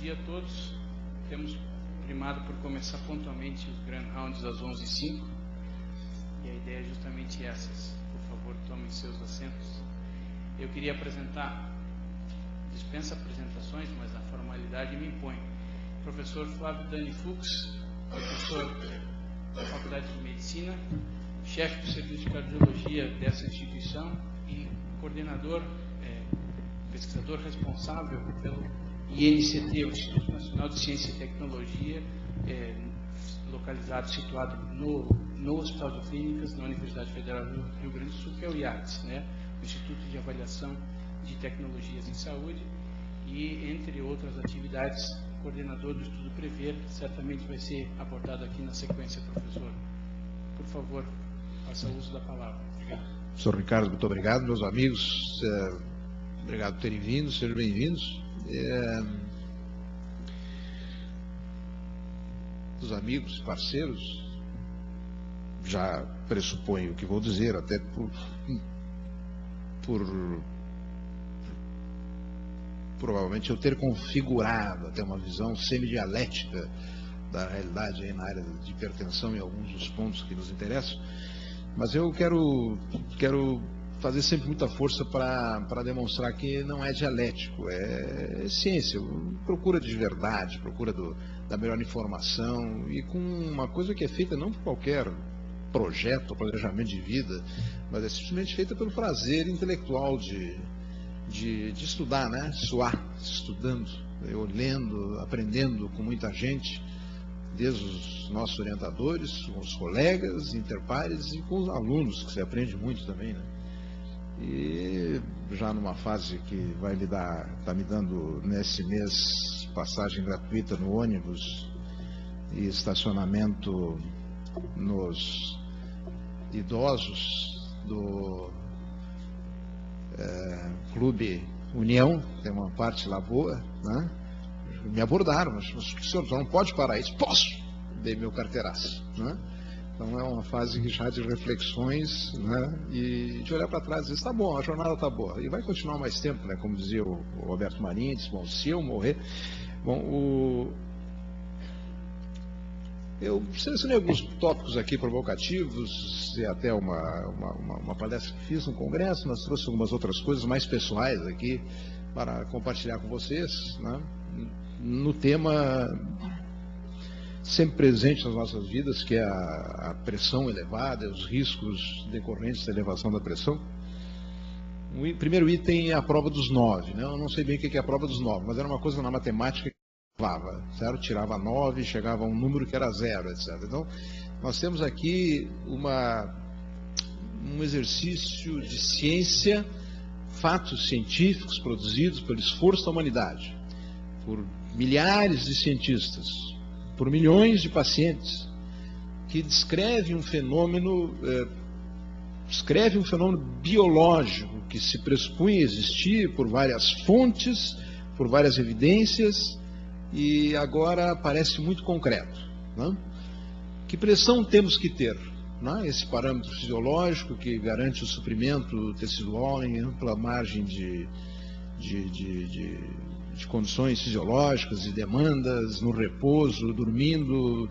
dia a todos. Temos primado por começar pontualmente os Grand Rounds às 11h05 e a ideia é justamente essa. Por favor, tomem seus assentos. Eu queria apresentar, dispensa apresentações, mas a formalidade me impõe. Professor Flávio Dani Fux, professor da Faculdade de Medicina, chefe do Serviço de Cardiologia dessa instituição e coordenador, pesquisador responsável pelo INCT, o Instituto Nacional de Ciência e Tecnologia, situado no Hospital de Clínicas da Universidade Federal do Rio Grande do Sul, que é o IACS, né? O Instituto de Avaliação de Tecnologias em Saúde, e, entre outras atividades, coordenador do estudo Prever, que certamente vai ser abordado aqui na sequência, professor. Por favor, faça uso da palavra. Obrigado. Professor Ricardo, muito obrigado. Meus amigos, obrigado por terem vindo, sejam bem-vindos. Os amigos e parceiros, já pressuponho o que vou dizer, até por provavelmente eu ter configurado até uma visão semidialética da realidade aí na área de hipertensão em alguns dos pontos que nos interessam, mas eu quero fazer sempre muita força para demonstrar que não é dialético, é ciência, procura de verdade, procura da melhor informação, e com uma coisa que é feita não por qualquer projeto ou planejamento de vida, mas é simplesmente feita pelo prazer intelectual de estudar, né? Suar, estudando, olhando, aprendendo com muita gente, desde os nossos orientadores, com os colegas, interpares e com os alunos, que se aprende muito também, né? E já numa fase que vai está me dando nesse mês passagem gratuita no ônibus e estacionamento nos idosos do Clube União, tem uma parte lá boa, né? Me abordaram, mas o senhor não pode parar isso. Posso! Dei meu carteiraço, né? Então é uma fase já de reflexões, né? E de olhar para trás e dizer, está bom, a jornada está boa. E vai continuar mais tempo, né? Como dizia o Roberto Marinho, disse, bom, se eu morrer... Bom, eu selecionei alguns tópicos aqui provocativos, e até uma palestra que fiz no Congresso, mas trouxe algumas outras coisas mais pessoais aqui para compartilhar com vocês, né? No tema sempre presente nas nossas vidas, que é a pressão elevada, os riscos decorrentes da elevação da pressão. O primeiro item é a prova dos 9, né? Eu não sei bem o que é a prova dos 9, mas era uma coisa na matemática que levava, certo? Tirava 9, chegava a um número que era 0, etc. Então, nós temos aqui um exercício de ciência, fatos científicos produzidos pelo esforço da humanidade, por milhares de cientistas, por milhões de pacientes, que descreve um fenômeno biológico que se pressupunha existir por várias fontes, por várias evidências, e agora parece muito concreto, né? Que pressão temos que ter, né? Esse parâmetro fisiológico que garante o suprimento tecidual em ampla margem de condições fisiológicas e demandas, no repouso, dormindo,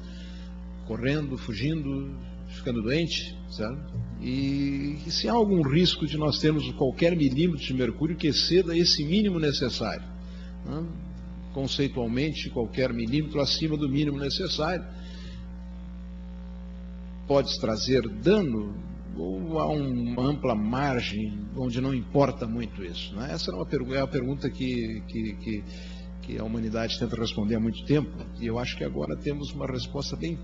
correndo, fugindo, ficando doente, certo? E se há algum risco de nós termos qualquer milímetro de mercúrio que exceda esse mínimo necessário, né? Conceitualmente, qualquer milímetro acima do mínimo necessário pode trazer dano, ou há uma ampla margem onde não importa muito isso, né? Essa é uma pergunta que a humanidade tenta responder há muito tempo, e eu acho que agora temos uma resposta bem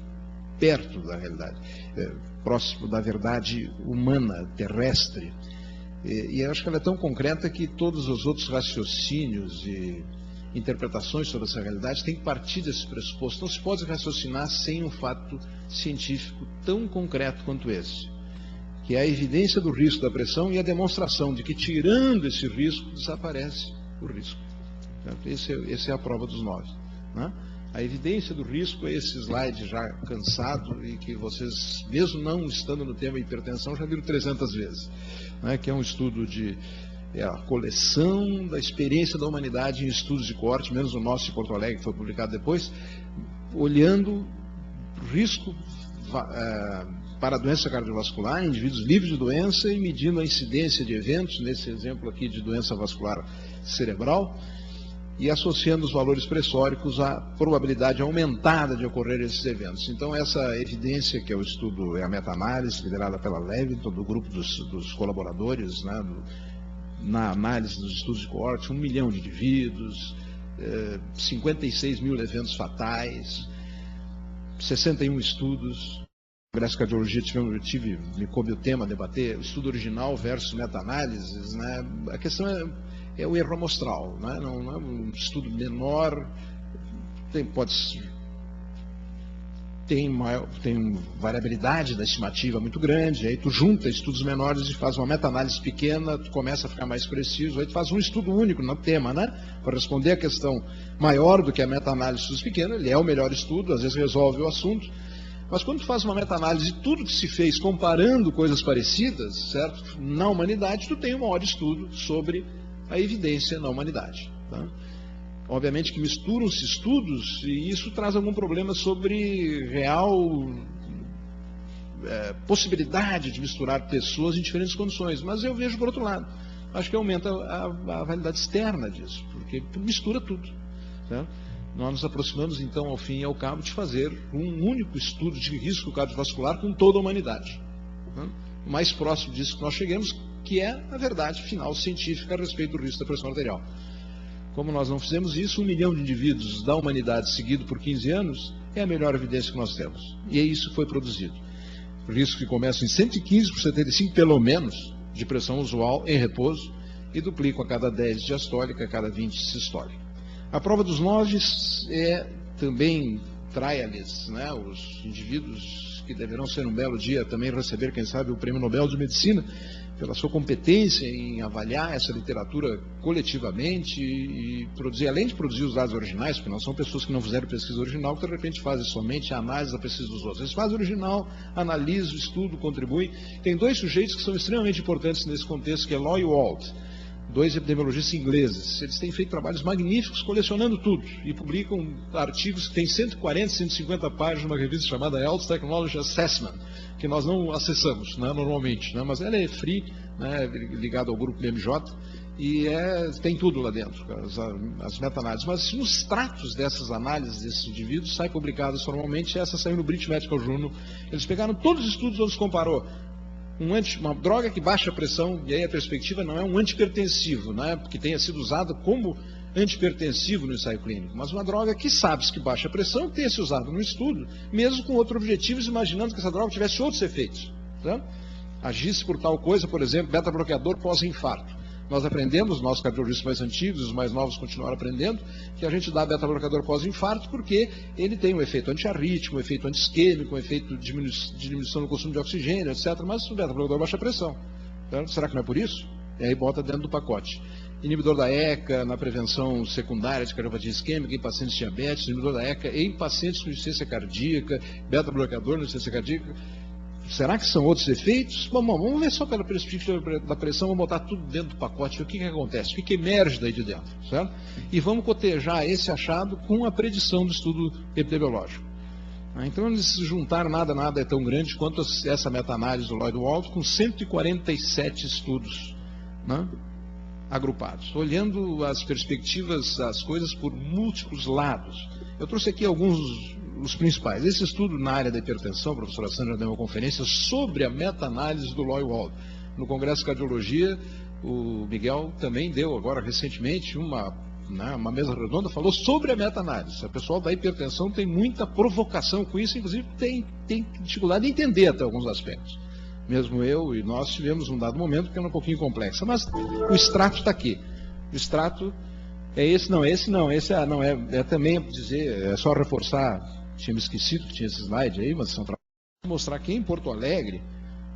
perto da realidade, próximo da verdade humana, terrestre, e eu acho que ela é tão concreta que todos os outros raciocínios e interpretações sobre essa realidade têm que partir desse pressuposto. Não se pode raciocinar sem um fato científico tão concreto quanto esse, que é a evidência do risco da pressão e a demonstração de que, tirando esse risco, desaparece o risco. Essa é a prova dos 9, né? A evidência do risco é esse slide já cansado e que vocês, mesmo não estando no tema hipertensão, já viram 300 vezes, né? Que é um estudo é a coleção da experiência da humanidade em estudos de coorte, menos o nosso de Porto Alegre, que foi publicado depois, olhando risco para a doença cardiovascular em indivíduos livres de doença e medindo a incidência de eventos, nesse exemplo aqui de doença vascular cerebral, e associando os valores pressóricos à probabilidade aumentada de ocorrer esses eventos. Então, essa evidência, que é o estudo, é a meta-análise, liderada pela Levington, do grupo dos colaboradores, né, na análise dos estudos de coorte, 1 milhão de indivíduos, 56 mil eventos fatais, 61 estudos. No Congresso de Cardiologia me coube o tema a debater, o estudo original versus meta-análises, né? A questão é o erro amostral, né? Não é um estudo menor, tem variabilidade da estimativa muito grande, aí tu junta estudos menores e faz uma meta-análise pequena, tu começa a ficar mais preciso, aí tu faz um estudo único no tema, né? Para responder a questão maior do que a meta-análise de estudos pequenos, ele é o melhor estudo, às vezes resolve o assunto, mas quando tu faz uma meta-análise de tudo que se fez comparando coisas parecidas, certo? Na humanidade, tu tem um maior estudo sobre a evidência na humanidade, tá? Obviamente que misturam-se estudos e isso traz algum problema sobre real possibilidade de misturar pessoas em diferentes condições. Mas eu vejo por outro lado. Acho que aumenta a validade externa disso, porque mistura tudo, tá? Nós nos aproximamos então ao fim e ao cabo de fazer um único estudo de risco cardiovascular com toda a humanidade, tá? O mais próximo disso que nós chegamos, que é a verdade final científica a respeito do risco da pressão arterial. Como nós não fizemos isso, 1 milhão de indivíduos da humanidade seguido por 15 anos é a melhor evidência que nós temos. E isso foi produzido. Risco que começa em 115 por 75, pelo menos, de pressão usual em repouso e duplicam a cada 10 diastólica, a cada 20 sistólica. A prova dos 9 também trials, né? Os indivíduos que deverão ser um belo dia também receber, quem sabe, o Prêmio Nobel de Medicina, pela sua competência em avaliar essa literatura coletivamente e produzir, além de produzir os dados originais, porque não são pessoas que não fizeram pesquisa original, que de repente fazem somente a análise da pesquisa dos outros. Eles fazem o original, analisam o estudo, contribuem. Tem dois sujeitos que são extremamente importantes nesse contexto, que é Law e Wald, 2 epidemiologistas ingleses. Eles têm feito trabalhos magníficos colecionando tudo e publicam artigos que têm 140, 150 páginas numa revista chamada Health Technology Assessment, que nós não acessamos, né, normalmente, né, mas ela é free, né, ligada ao grupo BMJ, e tem tudo lá dentro, as meta-análises. Mas nos extratos dessas análises desses indivíduos saem publicadas formalmente, essa saiu no British Medical Journal. Eles pegaram todos os estudos onde se comparou uma droga que baixa a pressão, e aí a perspectiva não é um antipertensivo, né, que tenha sido usada como antipertensivo no ensaio clínico, mas uma droga que sabe-se que baixa a pressão, que tenha se usado no estudo, mesmo com outros objetivos, imaginando que essa droga tivesse outros efeitos, tá? Agisse por tal coisa, por exemplo, beta-bloqueador pós-infarto. Nós aprendemos, nossos cardiologistas mais antigos, os mais novos continuaram aprendendo, que a gente dá beta-bloqueador pós-infarto porque ele tem um efeito antiarrítmico, um efeito anti-isquêmico, um efeito de diminuição do consumo de oxigênio, etc. Mas o beta-bloqueador baixa a pressão. Então, será que não é por isso? E aí bota dentro do pacote. Inibidor da ECA na prevenção secundária de cardiopatia isquêmica em pacientes diabéticos, inibidor da ECA em pacientes com insuficiência cardíaca, beta-bloqueador na insuficiência cardíaca. Será que são outros efeitos? Bom, vamos ver só pela perspectiva da pressão, vamos botar tudo dentro do pacote, ver o que acontece, o que emerge daí de dentro, certo? E vamos cotejar esse achado com a predição do estudo epidemiológico. Então, eles se juntaram, nada é tão grande quanto essa meta-análise do Lloyd Wald, com 147 estudos, né, agrupados, olhando as perspectivas, as coisas por múltiplos lados. Eu trouxe aqui alguns os principais. Esse estudo na área da hipertensão, a professora Sandra deu uma conferência sobre a meta-análise do Lloyd Wald. No Congresso de Cardiologia, o Miguel também deu agora recentemente uma mesa redonda, falou sobre a meta-análise. O pessoal da hipertensão tem muita provocação com isso, inclusive tem dificuldade de entender até alguns aspectos. Mesmo eu e nós tivemos um dado momento que era um pouquinho complexa, mas o extrato está aqui. O extrato é esse também dizer, é só reforçar. Tinha me esquecido que tinha esse slide aí, mas são para mostrar que em Porto Alegre,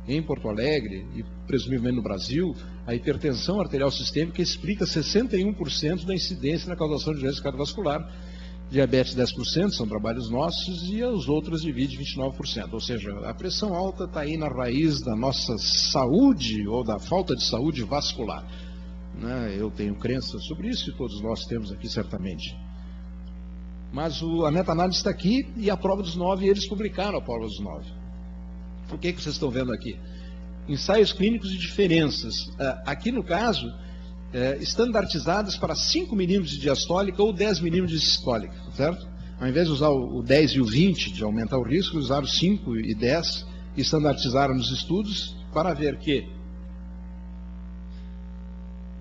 e presumivelmente no Brasil, a hipertensão arterial sistêmica explica 61% da incidência na causação de doença cardiovascular. Diabetes 10%, são trabalhos nossos, e os outros divide 29%. Ou seja, a pressão alta está aí na raiz da nossa saúde, ou da falta de saúde vascular. né? Eu tenho crença sobre isso e todos nós temos aqui certamente. Mas a meta-análise está aqui e a prova dos 9, eles publicaram a prova dos 9. O que vocês estão vendo aqui? Ensaios clínicos de diferenças. Aqui no caso, estandartizadas para 5 milímetros de diastólica ou 10 milímetros de sistólica, certo? Ao invés de usar o 10 e o 20 de aumentar o risco, usaram 5 e 10 e estandartizaram nos estudos para ver que...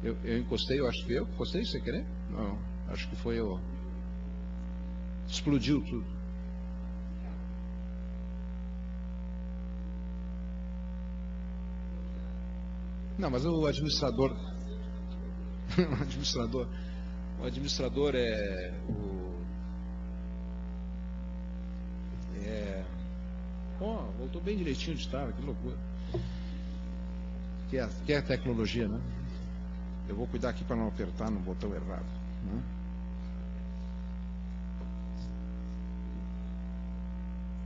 Eu encostei, eu acho que eu encostei sem querer? Não, acho que foi eu. Explodiu tudo. Não, mas o administrador... o administrador é voltou bem direitinho de estar, que loucura. Que é a tecnologia, né? Eu vou cuidar aqui para não apertar no botão errado, né?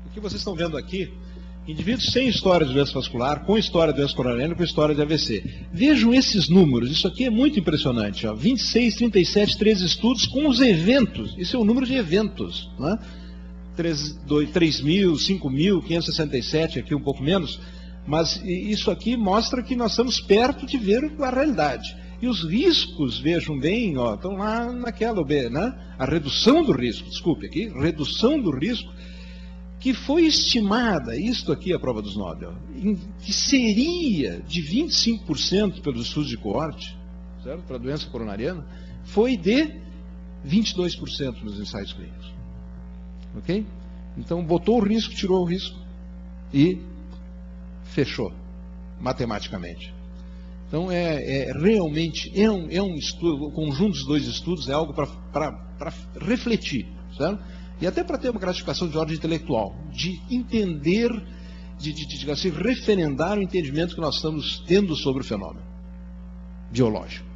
O que vocês estão vendo aqui, indivíduos sem história de doença vascular, com história de doença coronariana, com história de AVC. Vejam esses números, isso aqui é muito impressionante, ó. 26, 37, 13 estudos com os eventos, isso é o número de eventos, né? 3.000, 5.567, aqui um pouco menos, mas isso aqui mostra que nós estamos perto de ver a realidade. E os riscos, vejam bem, ó, estão lá naquela, né? A redução do risco, desculpe aqui, redução do risco, que foi estimada, isto aqui é a prova dos 9, ó, que seria de 25% pelos estudos de coorte, certo? Para a doença coronariana, foi de 22% nos ensaios clínicos. Ok? Então, botou o risco, tirou o risco e fechou, matematicamente. Então, realmente, um estudo, o conjunto dos dois estudos é algo para refletir, certo? E até para ter uma gratificação de ordem intelectual, de entender, de assim, referendar o entendimento que nós estamos tendo sobre o fenômeno biológico,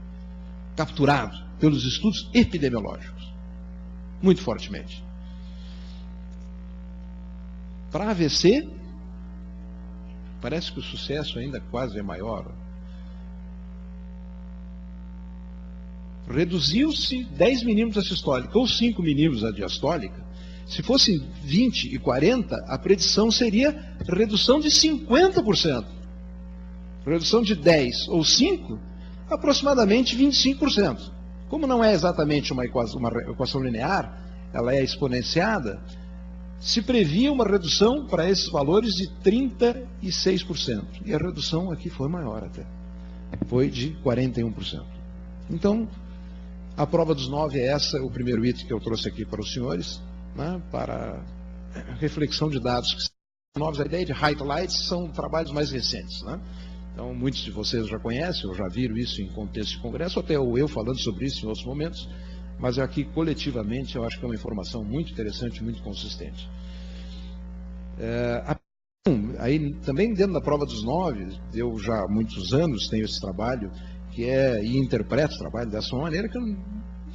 capturado pelos estudos epidemiológicos, muito fortemente. Para AVC, parece que o sucesso ainda quase é maior. Reduziu-se 10 milímetros a sistólica ou 5 milímetros a diastólica. Se fosse 20 e 40, a predição seria redução de 50%. Redução de 10 ou 5, aproximadamente 25%. Como não é exatamente uma equação linear, ela é exponenciada, se previa uma redução para esses valores de 36%. E a redução aqui foi maior até. Foi de 41%. Então, a prova dos 9 é essa, o primeiro item que eu trouxe aqui para os senhores, né, para reflexão de dados que são novos. A ideia de highlights são trabalhos mais recentes, né? Então, muitos de vocês já conhecem, ou já viram isso em contexto de congresso, até eu falando sobre isso em outros momentos, mas aqui, coletivamente, eu acho que é uma informação muito interessante, muito consistente. Aí, também dentro da prova dos 9, eu já há muitos anos tenho esse trabalho, e interpreto o trabalho dessa maneira, que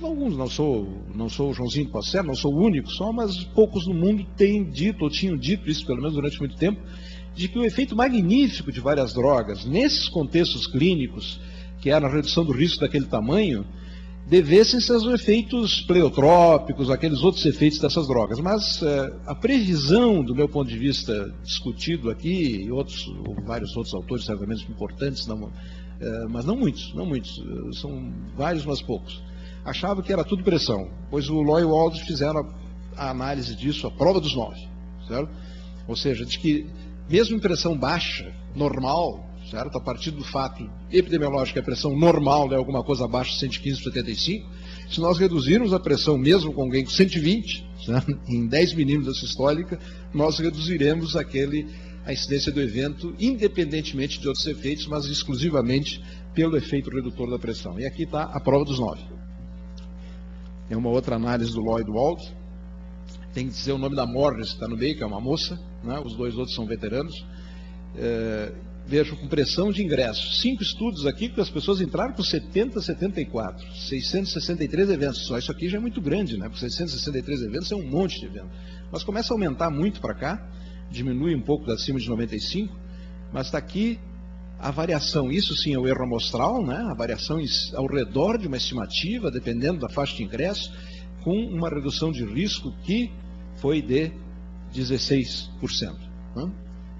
alguns, não sou o Joãozinho de Passer, não sou o único só, mas poucos no mundo têm dito, ou tinham dito isso, pelo menos durante muito tempo, de que o efeito magnífico de várias drogas, nesses contextos clínicos, que era a redução do risco daquele tamanho, devessem-se aos efeitos pleotrópicos, aqueles outros efeitos dessas drogas. Mas a previsão, do meu ponto de vista, discutido aqui, e vários outros autores certamente importantes, mas não muitos, são vários, mas poucos, achava que era tudo pressão, pois o Loy e o Aldrich fizeram a análise disso, a prova dos 9, certo? Ou seja, de que mesmo em pressão baixa, normal, certo? A partir do fato epidemiológico, a pressão normal é alguma coisa abaixo de 115/75, se nós reduzirmos a pressão mesmo com alguém com 120, certo? Em 10 milímetros da sistólica, nós reduziremos a incidência do evento, independentemente de outros efeitos, mas exclusivamente pelo efeito redutor da pressão. E aqui está a prova dos 9. Tem uma outra análise do Lloyd Wald, tem que dizer o nome da Morris, que está no meio, que é uma moça, né? Os dois outros são veteranos. Vejo com pressão de ingresso. 5 estudos aqui, que as pessoas entraram com 74, 663 eventos. Só isso aqui já é muito grande, né? Porque 663 eventos é um monte de eventos. Mas começa a aumentar muito para cá, diminui um pouco acima de 95, mas está aqui a variação, isso sim é o erro amostral, né? A variação ao redor de uma estimativa, dependendo da faixa de ingresso, com uma redução de risco que foi de 16%, né?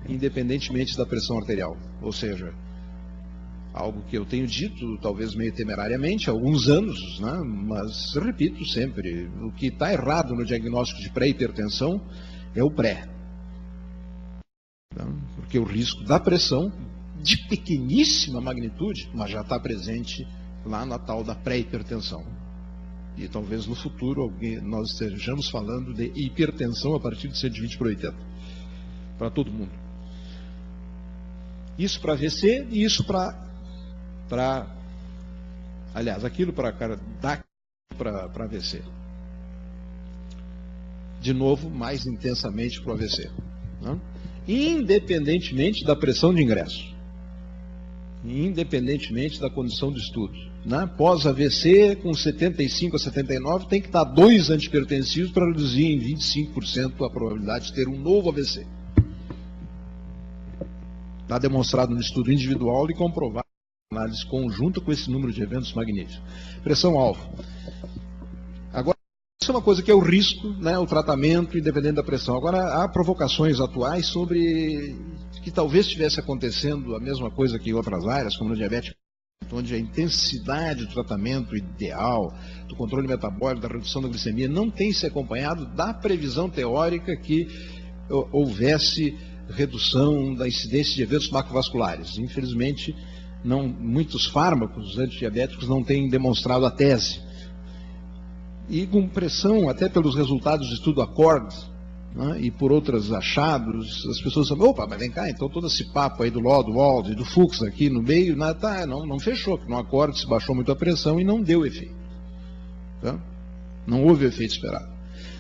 Independentemente da pressão arterial. Ou seja, algo que eu tenho dito, talvez meio temerariamente, há alguns anos, né? Mas repito sempre, o que está errado no diagnóstico de pré-hipertensão é o pré. Porque o risco da pressão, de pequeníssima magnitude, mas já está presente lá na tal da pré-hipertensão. E talvez no futuro nós estejamos falando de hipertensão a partir de 120 por 80. Para todo mundo. Isso para AVC e isso aliás, aquilo para AVC. De novo, mais intensamente para o AVC. Né? Independentemente da pressão de ingresso. Independentemente da condição do estudo. Né? Pós-AVC, com 75 a 79, tem que dar 2 antihipertensivos para reduzir em 25% a probabilidade de ter um novo AVC. Está demonstrado no estudo individual e comprovado na análise conjunta com esse número de eventos magníficos. Pressão-alvo. Agora, isso é uma coisa que é o risco, né, o tratamento, independente da pressão. Agora, há provocações atuais sobre que talvez estivesse acontecendo a mesma coisa que em outras áreas, como no diabetes, onde a intensidade do tratamento ideal, do controle metabólico, da redução da glicemia, não tem se acompanhado da previsão teórica que houvesse redução da incidência de eventos macrovasculares. Infelizmente, muitos fármacos antidiabéticos não têm demonstrado a tese. E com pressão, até pelos resultados do estudo ACCORD, né, e por outros achados, as pessoas falam, opa, mas vem cá, então todo esse papo aí do Lodwald e do Fuchs aqui no meio, não fechou, porque no ACCORD se baixou muito a pressão e não deu efeito. Tá? Não houve o efeito esperado.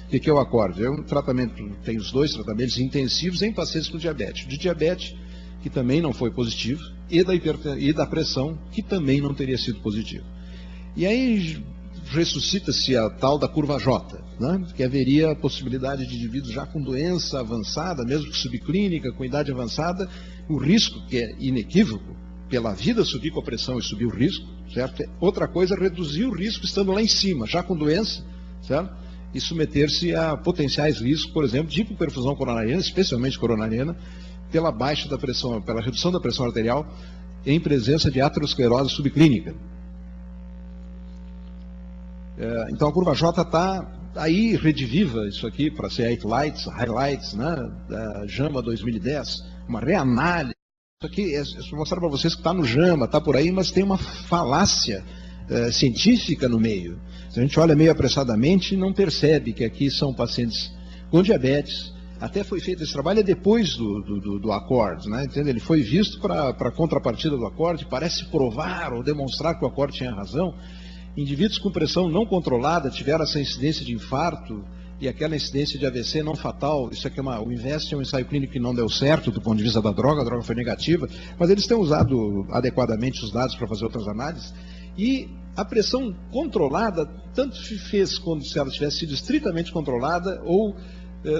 O que é o ACCORD? É um tratamento, tem os 2 tratamentos intensivos em pacientes com diabetes. De diabetes, que também não foi positivo, e da pressão, que também não teria sido positivo. E aí ressuscita-se a tal da curva J, né? Que haveria a possibilidade de indivíduos já com doença avançada, mesmo que subclínica, com idade avançada, o risco, que é inequívoco, pela vida subir com a pressão e subir o risco, certo? Outra coisa é reduzir o risco estando lá em cima, já com doença, certo? E submeter-se a potenciais riscos, por exemplo, de hipoperfusão coronariana, especialmente coronariana, pela baixa da pressão, pela redução da pressão arterial em presença de aterosclerose subclínica. Então a curva J está aí, rediviva isso aqui para ser highlights, né, da JAMA 2010, uma reanálise. Isso aqui é mostrar para vocês que está no JAMA, está por aí, mas tem uma falácia científica no meio. Se a gente olha meio apressadamente, não percebe que aqui são pacientes com diabetes. Até foi feito esse trabalho depois do ACCORD, né? Entende? Ele foi visto para a contrapartida do ACCORD, parece provar ou demonstrar que o ACCORD tinha razão. Indivíduos com pressão não controlada tiveram essa incidência de infarto e aquela incidência de AVC não fatal. Isso aqui o INVEST é um ensaio clínico que não deu certo do ponto de vista da droga, a droga foi negativa, mas eles têm usado adequadamente os dados para fazer outras análises. E a pressão controlada, tanto se fez quando se ela tivesse sido estritamente controlada ou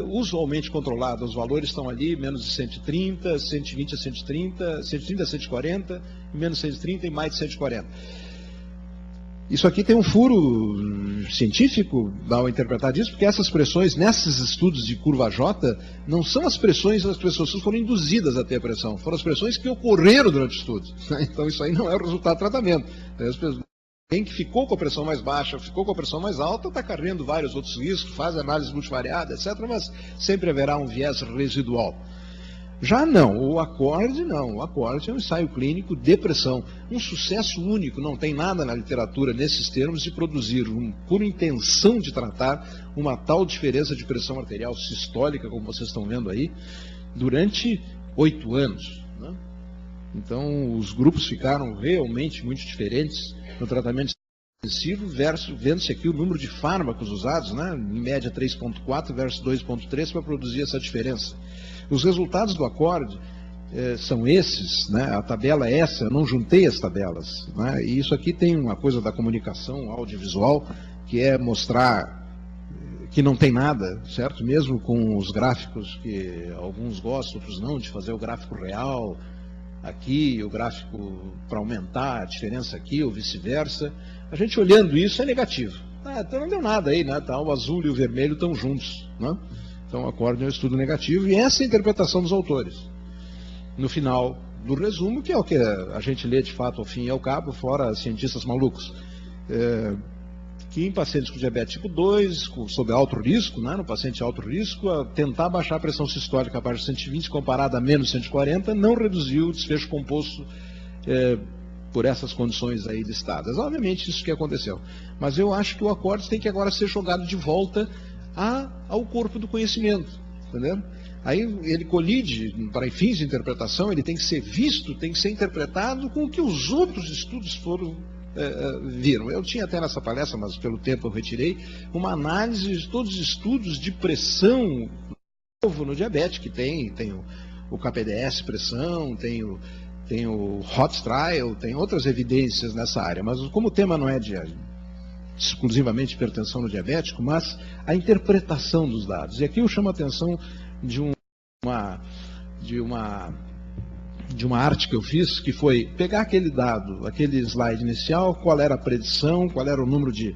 usualmente controlada. Os valores estão ali, menos de 130, 120 a 130, 130 a 140, menos 130 e mais de 140. Isso aqui tem um furo científico ao interpretar disso, porque essas pressões, nesses estudos de curva J, não são as pressões das pessoas que foram induzidas a ter a pressão, foram as pressões que ocorreram durante o estudo. Então isso aí não é o resultado do tratamento. Quem que ficou com a pressão mais baixa, ficou com a pressão mais alta, está carregando vários outros riscos, faz análise multivariada, etc., mas sempre haverá um viés residual. Já não, o ACCORD não. O ACCORD é um ensaio clínico de pressão. Um sucesso único, não tem nada na literatura nesses termos de produzir, por intenção de tratar, uma tal diferença de pressão arterial sistólica, como vocês estão vendo aí, durante 8 anos. Né? Então, os grupos ficaram realmente muito diferentes no tratamento intensivo, vendo-se aqui o número de fármacos usados, né? Em média 3,4 versus 2,3 para produzir essa diferença. Os resultados do ACCORD são esses, né? A tabela é essa, eu não juntei as tabelas, né? E isso aqui tem uma coisa da comunicação audiovisual, que é mostrar que não tem nada, certo? Mesmo com os gráficos que alguns gostam, outros não, de fazer o gráfico real, aqui, o gráfico para aumentar a diferença aqui, ou vice-versa. A gente olhando isso é negativo. Então não deu nada aí, né? Tá, o azul e o vermelho estão juntos, né? Então o acorde é um estudo negativo, e essa é a interpretação dos autores. No final do resumo, que é o que a gente lê de fato ao fim e ao cabo, fora cientistas malucos, que em pacientes com diabetes tipo 2, sob alto risco, né, no paciente alto risco, a tentar baixar a pressão sistólica abaixo de 120 comparada a menos 140, não reduziu o desfecho composto por essas condições aí listadas. Obviamente isso que aconteceu. Mas eu acho que o acorde tem que agora ser jogado de volta ao corpo do conhecimento, entendeu? Aí ele colide, para fins de interpretação, ele tem que ser visto, tem que ser interpretado com o que os outros estudos viram. Eu tinha até nessa palestra, mas pelo tempo eu retirei, uma análise de todos os estudos de pressão novo no diabetes, que tem o KPDS pressão, tem o HOT Trial, tem outras evidências nessa área, mas como o tema não é exclusivamente hipertensão no diabético, mas a interpretação dos dados. E aqui eu chamo a atenção de uma arte que eu fiz, que foi pegar aquele dado, aquele slide inicial, qual era a predição, qual era o número de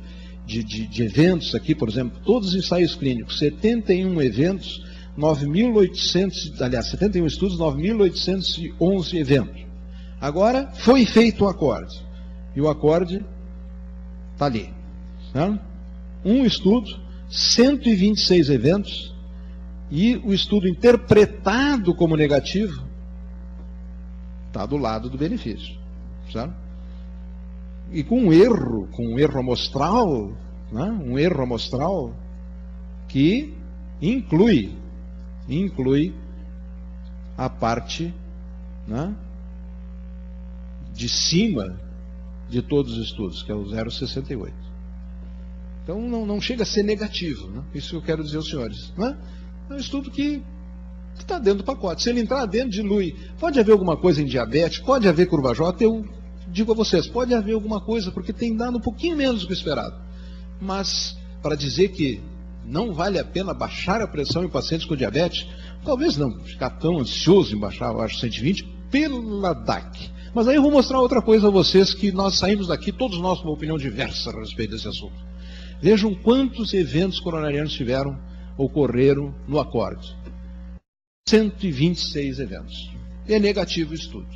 eventos aqui, por exemplo, todos os ensaios clínicos, 71 eventos, 71 estudos, 9.811 eventos. Agora, foi feito o acorde. E o acorde está ali. Né? Um estudo, 126 eventos, e o estudo interpretado como negativo está do lado do benefício. Certo? E com um erro amostral, né? Um erro amostral que inclui a parte, né, de cima de todos os estudos, que é o 0,68. Então não chega a ser negativo, né? Isso que eu quero dizer aos senhores. Né? É um estudo que está dentro do pacote. Se ele entrar dentro, dilui. Pode haver alguma coisa em diabetes, pode haver curva J, eu digo a vocês, pode haver alguma coisa, porque tem dado um pouquinho menos do que esperado. Mas, para dizer que não vale a pena baixar a pressão em pacientes com diabetes, talvez não ficar tão ansioso em baixar abaixo de 120 pela DAC. Mas aí eu vou mostrar outra coisa a vocês, que nós saímos daqui, todos nós com uma opinião diversa a respeito desse assunto. Vejam quantos eventos coronarianos ocorreram no acorde. 126 eventos. É negativo o estudo.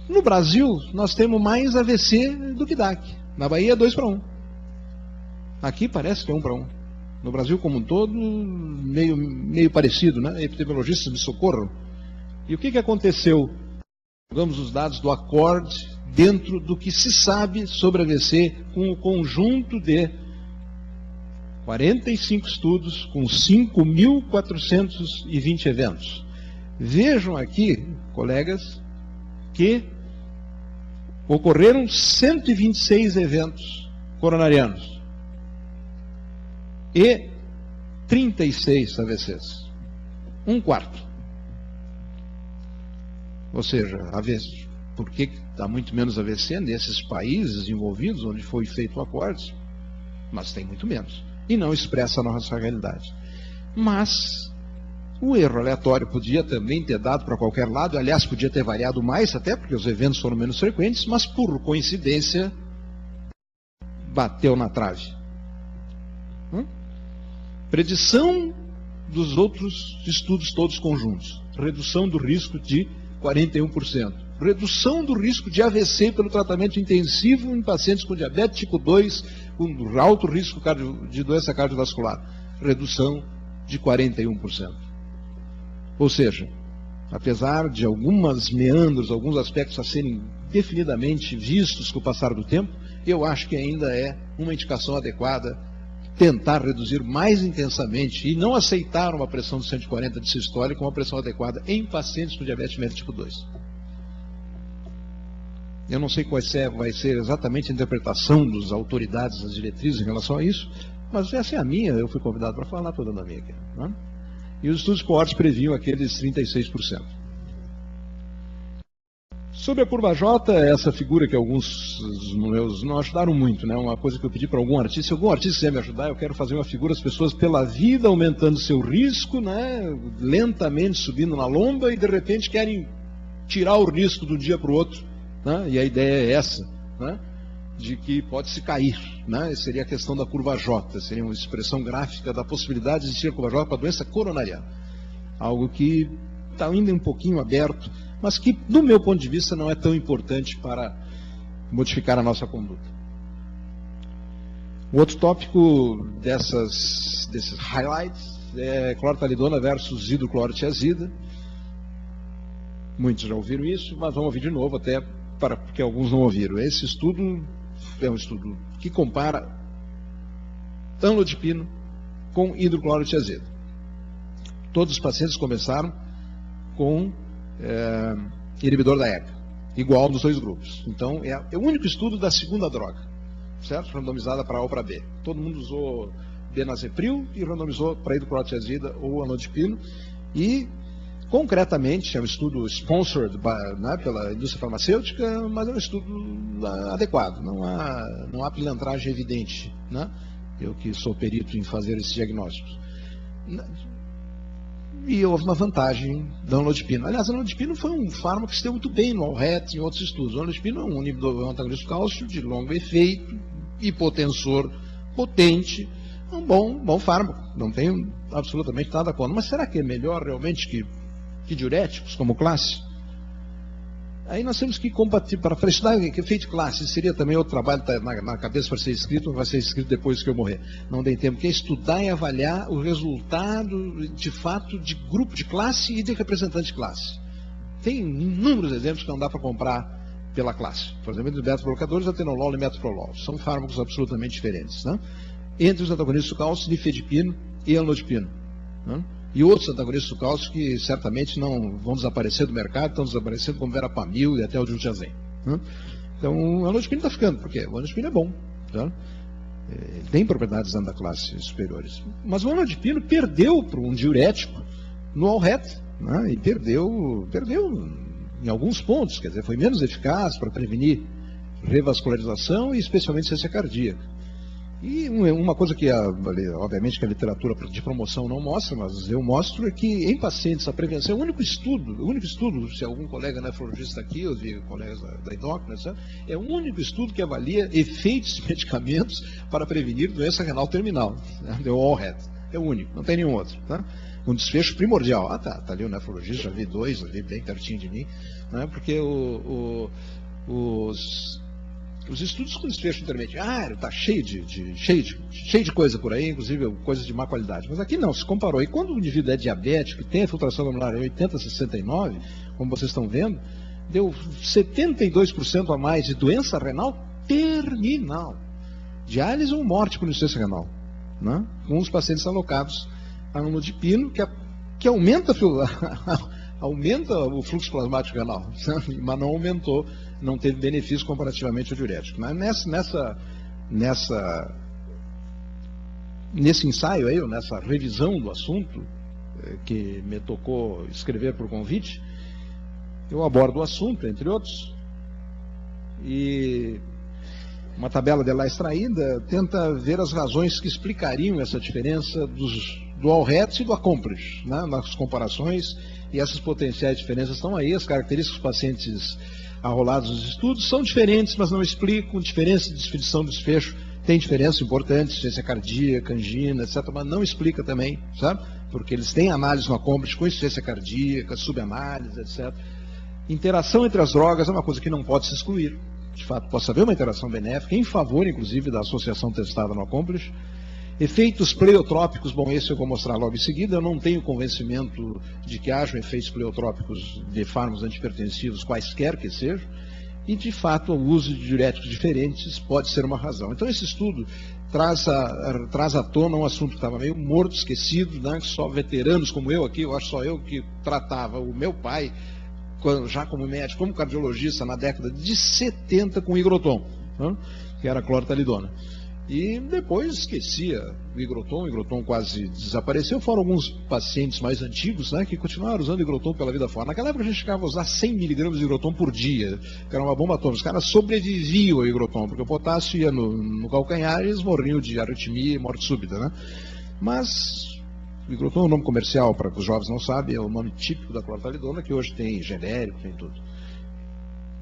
No Brasil, nós temos mais AVC do que DAC. Na Bahia é 2:1. Aqui parece que é 1:1. No Brasil como um todo, meio parecido, né? Epidemiologistas me socorram. E o que aconteceu? Jogamos os dados do acorde dentro do que se sabe sobre AVC, com o conjunto de 45 estudos com 5.420 eventos. Vejam aqui, colegas, que ocorreram 126 eventos coronarianos e 36 AVCs. 1/4. Ou seja, AVC, por que dá muito menos AVC nesses países envolvidos onde foi feito o acorde? Mas tem muito menos. E não expressa a nossa realidade. Mas o erro aleatório podia também ter dado para qualquer lado, aliás, podia ter variado mais, até porque os eventos foram menos frequentes, mas por coincidência bateu na trave. Predição dos outros estudos todos conjuntos. Redução do risco de 41%. Redução do risco de AVC pelo tratamento intensivo em pacientes com diabetes tipo 2, com alto risco de doença cardiovascular. Redução de 41%. Ou seja, apesar de algumas meandros, alguns aspectos a serem definidamente vistos com o passar do tempo, eu acho que ainda é uma indicação adequada tentar reduzir mais intensamente e não aceitar uma pressão de 140 de sistólica com uma pressão adequada em pacientes com diabetes mellitus tipo 2. Eu não sei qual vai ser exatamente a interpretação das autoridades, das diretrizes em relação a isso, mas essa é a minha, eu fui convidado para falar, estou dando a minha aqui. Né? E os estudos coortes previam aqueles 36%. Sobre a curva J, essa figura que alguns meus não ajudaram muito, né? Uma coisa que eu pedi para algum artista, se algum artista quiser me ajudar, eu quero fazer uma figura das pessoas pela vida, aumentando seu risco, né? Lentamente subindo na lomba e de repente querem tirar o risco de um dia para o outro, né? E a ideia é essa, né? De que pode se cair, né? Seria a questão da curva J, seria uma expressão gráfica da possibilidade de existir a curva J para a doença coronariana. Algo que está ainda um pouquinho aberto, mas que, do meu ponto de vista, não é tão importante para modificar a nossa conduta. O outro tópico desses highlights é clortalidona versus hidroclorotiazida. Muitos já ouviram isso, mas vamos ouvir de novo, até porque alguns não ouviram. Esse estudo é um estudo que compara amlodipino com hidroclorotiazida. Todos os pacientes começaram com inibidor da ECA, igual nos dois grupos. Então, é o único estudo da segunda droga, certo? Randomizada para A ou para B. Todo mundo usou benazepril e randomizou para hidroclorotiazida ou amlodipino. E, concretamente, é um estudo sponsored né, pela indústria farmacêutica, mas é um estudo adequado. Não há pilantragem evidente, né? Eu que sou perito em fazer esses diagnósticos. E houve uma vantagem da amlodipino. Aliás, a amlodipino foi um fármaco que se deu muito bem no ALRET e em outros estudos. A amlodipino é um antagonista do cálcio de longo efeito, hipotensor potente, um bom fármaco. Não tenho absolutamente nada contra. Mas será que é melhor realmente que diuréticos como classe? Aí nós temos que combater, para estudar efeito classe, seria também outro trabalho, está na cabeça para ser escrito, vai ser escrito depois que eu morrer. Não tem tempo, que é estudar e avaliar o resultado, de fato, de grupo de classe e de representante de classe. Tem inúmeros exemplos que não dá para comprar pela classe. Por exemplo, entre os beta-blocadores, atenolol e metoprolol. São fármacos absolutamente diferentes, né? Entre os antagonistas do cálcio, nifedipino e amlodipino, né? E outros antagonistas do cálcio que certamente não vão desaparecer do mercado, estão desaparecendo como verapamil e até o diltiazem, né? Então, o amlodipino está ficando, porque o amlodipino é bom, tá? Ele tem propriedades da classe superiores. Mas o amlodipino perdeu para um diurético no ALRET, né? E perdeu em alguns pontos, quer dizer, foi menos eficaz para prevenir revascularização e especialmente ciência cardíaca. E uma coisa que, obviamente, que a literatura de promoção não mostra, mas eu mostro, é que em pacientes a prevenção, o único estudo, se algum colega nefrologista aqui, eu vi colegas da endócrina, é o único estudo que avalia efeitos de medicamentos para prevenir doença renal terminal, né? O ALRET. É o único, não tem nenhum outro, tá? Um desfecho primordial. Tá ali o nefrologista, já vi dois, já vi bem pertinho de mim, né? Porque os estudos com desfecho intermediário está cheio de coisa por aí, inclusive coisas de má qualidade. Mas aqui não, se comparou. E quando o indivíduo é diabético, tem a filtração glomerular em 80/69, como vocês estão vendo, deu 72% a mais de doença renal terminal. Diálise ou morte por insuficiência renal, né? Com os pacientes alocados a amlodipino, que aumenta o fluxo plasmático renal, mas não aumentou, não teve benefício comparativamente ao diurético. Nesse ensaio aí, ou nessa revisão do assunto, que me tocou escrever por convite, eu abordo o assunto, entre outros, e uma tabela de lá extraída tenta ver as razões que explicariam essa diferença do ALRET e do Accomplish, né, nas comparações, e essas potenciais diferenças estão aí. As características dos pacientes arrolados nos estudos são diferentes, mas não explicam diferença de definição do desfecho. Tem diferenças importantes, insuficiência cardíaca, angina, etc., mas não explica também, sabe? Porque eles têm análise no Accomplish com insuficiência cardíaca, subanálise, etc. Interação entre as drogas é uma coisa que não pode se excluir. De fato, possa haver uma interação benéfica, em favor, inclusive, da associação testada no Accomplish. Efeitos pleiotrópicos, bom, esse eu vou mostrar logo em seguida. Eu não tenho convencimento de que hajam efeitos pleiotrópicos de fármacos antihipertensivos, quaisquer que sejam, e de fato o uso de diuréticos diferentes pode ser uma razão. Então esse estudo traz à tona um assunto que estava meio morto, esquecido, né? Só veteranos como eu aqui, eu acho só eu que tratava o meu pai, já como médico, como cardiologista, na década de 70 com higroton, né? Que era clortalidona. E depois esquecia o higroton quase desapareceu. Foram alguns pacientes mais antigos, né, que continuaram usando higroton pela vida fora. Naquela época a gente chegava a usar 100 mg de higroton por dia, que era uma bomba atômica. Os caras sobreviviam ao higroton, porque o potássio ia no calcanhar e eles morriam de arritmia e morte súbita, né? Mas Migloton é um nome comercial, para que os jovens não sabem, é o nome típico da clortalidona, que hoje tem genérico, tem tudo.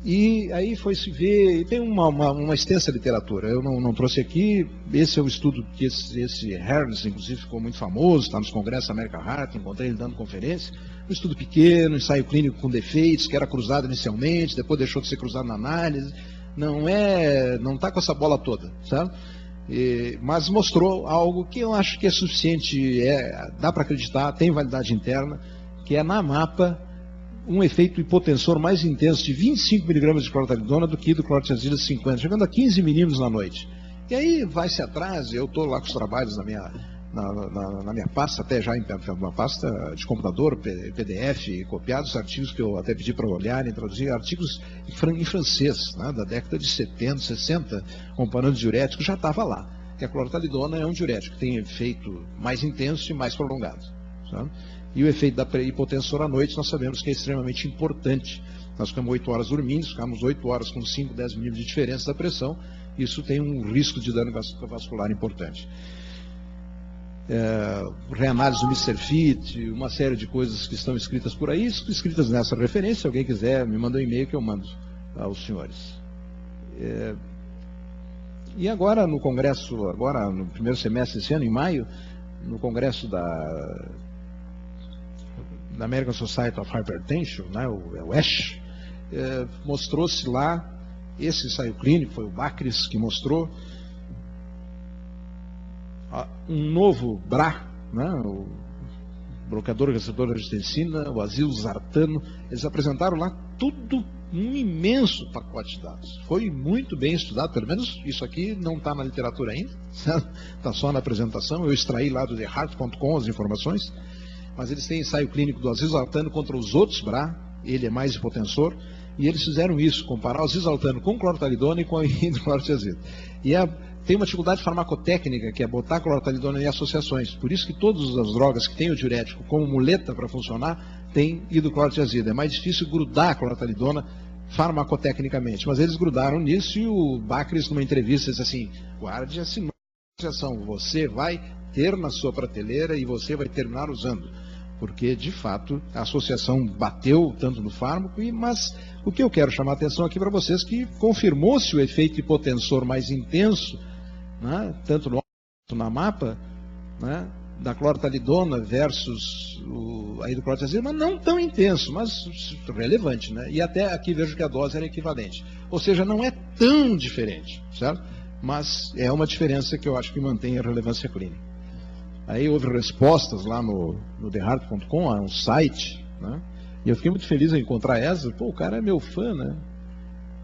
E aí foi se ver, e tem uma extensa literatura, eu não trouxe aqui, esse é o estudo que esse Harris, inclusive, ficou muito famoso, está nos congressos da American Heart, encontrei ele dando conferência, um estudo pequeno, ensaio clínico com defeitos, que era cruzado inicialmente, depois deixou de ser cruzado na análise, não está com essa bola toda, sabe? Mas mostrou algo que eu acho que é suficiente, dá para acreditar, tem validade interna, que é na MAPA, um efeito hipotensor mais intenso de 25 miligramas de clortalidona do que do clortiazida 50, chegando a 15 milímetros na noite. E aí vai-se atrás, eu estou lá com os trabalhos na minha pasta, até já em uma pasta de computador, PDF, copiados, artigos que eu até pedi para olharem, traduzir, artigos em francês, né, da década de 70, 60, comparando diuréticos, já estava lá. Que a clortalidona é um diurético que tem efeito mais intenso e mais prolongado, sabe? E o efeito da hipotensora à noite nós sabemos que é extremamente importante. Nós ficamos 8 horas dormindo, ficamos 8 horas com 5, 10 milímetros de diferença da pressão, isso tem um risco de dano vascular importante. Reanálise do Mr. Fit, uma série de coisas que estão escritas por aí, escritas nessa referência, se alguém quiser me manda um e-mail que eu mando aos senhores. E agora no congresso, agora no primeiro semestre desse ano, em maio, no congresso da American Society of Hypertension, né, o ASH, mostrou-se lá, esse ensaio clínico, foi o Bacris que mostrou, um novo BRA, né, o bloqueador receptor de angiotensina, o azilsartano, eles apresentaram lá tudo, um imenso pacote de dados. Foi muito bem estudado, pelo menos isso aqui não está na literatura ainda, está só na apresentação, eu extraí lá do TheHeart.com as informações, mas eles têm ensaio clínico do azilsartano contra os outros BRA, ele é mais hipotensor, e eles fizeram isso, comparar o azilsartano com clortalidona e com a hidroclorotiazida. E tem uma dificuldade farmacotécnica, que é botar clortalidona em associações. Por isso que todas as drogas que têm o diurético como muleta para funcionar, tem hidroclorotiazida. É mais difícil grudar a clortalidona farmacotecnicamente. Mas eles grudaram nisso e o Bacris, numa entrevista, disse assim, guarde essa associação, você vai ter na sua prateleira e você vai terminar usando. Porque, de fato, a associação bateu tanto no fármaco, mas o que eu quero chamar a atenção aqui para vocês é que confirmou-se o efeito hipotensor mais intenso, né, tanto no quanto na MAPA, né, da clortalidona versus a hidroclorotiazida, mas não tão intenso, mas relevante, né? E até aqui vejo que a dose era equivalente. Ou seja, não é tão diferente, certo? Mas é uma diferença que eu acho que mantém a relevância clínica. Aí houve respostas lá no TheHeart.com, um site, né? E eu fiquei muito feliz em encontrar essa. Pô, o cara é meu fã, né?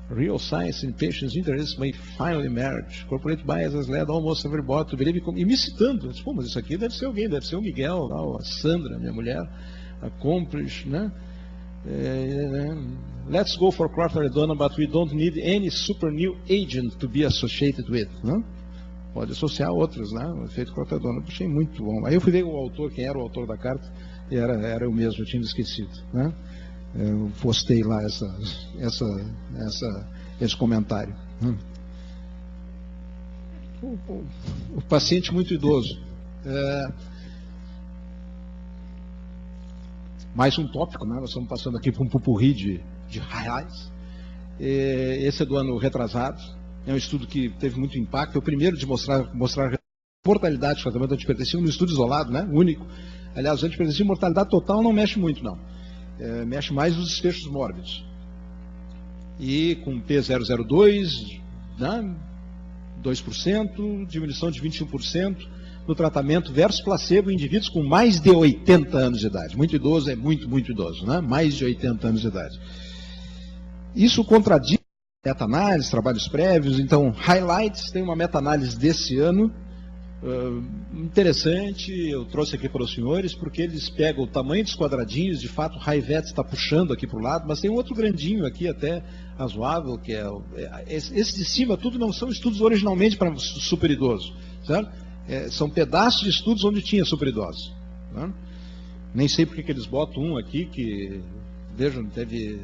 Real science in patients' interests may finally emerge. Corporate bias has led almost everybody to believe. E me citando. Eu disse, pô, mas isso aqui deve ser alguém, deve ser o Miguel, a Sandra, minha mulher, a Complish, né? Let's go for clortalidona, but we don't need any super new agent to be associated with, né? Pode associar outros, né? O efeito clortalidona. Eu achei muito bom. Aí eu fui ver o autor, quem era o autor da carta, e era eu mesmo, eu tinha esquecido, né? Eu postei lá esse comentário. O paciente muito idoso. Mais um tópico, né? Nós estamos passando aqui por um pupurri de highlights. Esse é do ano retrasado. É um estudo que teve muito impacto. É o primeiro de mostrar mortalidade de tratamento antihipertensivo, um estudo isolado, né? Único. Aliás, o antihipertensivo, mortalidade total não mexe muito, não. Mexe mais os desfechos mórbidos. E com P002, né? 2%, diminuição de 21% no tratamento versus placebo em indivíduos com mais de 80 anos de idade. Muito idoso é muito, muito idoso, né? Mais de 80 anos de idade. Isso contradiz meta-análise, trabalhos prévios. Então, highlights, tem uma meta-análise desse ano, interessante, eu trouxe aqui para os senhores, porque eles pegam o tamanho dos quadradinhos, de fato o Raivet está puxando aqui para o lado, mas tem um outro grandinho aqui até razoável, que esse de cima, tudo não são estudos originalmente para super idoso, certo? São pedaços de estudos onde tinha super idoso, né? Nem sei porque que eles botam um aqui que, vejam, teve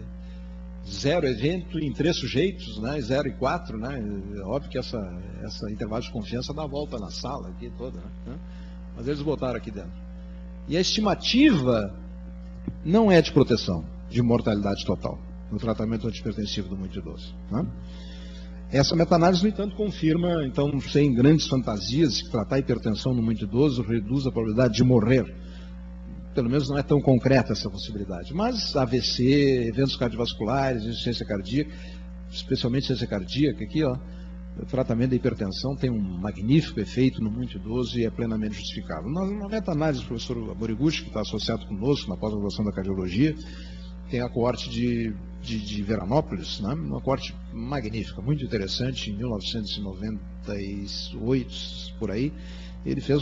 0 evento em 3 sujeitos, né? 0 e 4, né? Óbvio que essa intervalo de confiança dá a volta na sala aqui toda, né? Mas eles botaram aqui dentro. E a estimativa não é de proteção, de mortalidade total, no tratamento antihipertensivo do muito idoso. Né? Essa meta-análise, no entanto, confirma, então, sem grandes fantasias, que tratar a hipertensão no muito idoso reduz a probabilidade de morrer. Pelo menos não é tão concreta essa possibilidade. Mas AVC, eventos cardiovasculares, insuficiência cardíaca, especialmente insuficiência cardíaca, aqui, ó, o tratamento da hipertensão tem um magnífico efeito no muito idoso e é plenamente justificável. Na meta-análise do professor Moriguchi, que está associado conosco na pós-graduação da cardiologia, tem a coorte de Veranópolis, né? Uma coorte magnífica, muito interessante, em 1998, por aí. Ele fez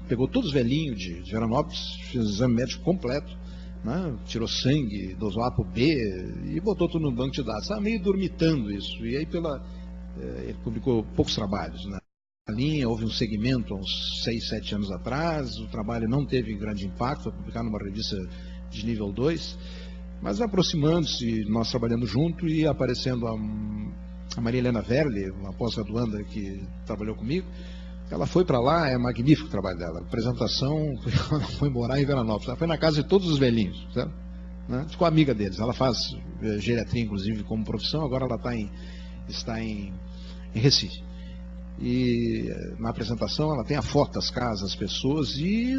pegou todos os velhinhos de Veranópolis, fez um exame médico completo, né? Tirou sangue, dosou ApoB e botou tudo no banco de dados. Estava meio dormitando isso. E aí ele publicou poucos trabalhos, né? Na linha, houve um segmento há uns 6, 7 anos atrás, o trabalho não teve grande impacto, foi publicado numa revista de nível 2, mas aproximando-se, nós trabalhando junto e aparecendo a Maria Helena Verli, uma pós-graduanda que trabalhou comigo. Ela foi para lá, é magnífico o trabalho dela. A apresentação, ela foi morar em Veranópolis, ela foi na casa de todos os velhinhos, certo? Né? Ficou amiga deles, ela faz geriatria, inclusive, como profissão, agora ela está em Recife. E na apresentação ela tem a foto das casas, das pessoas, e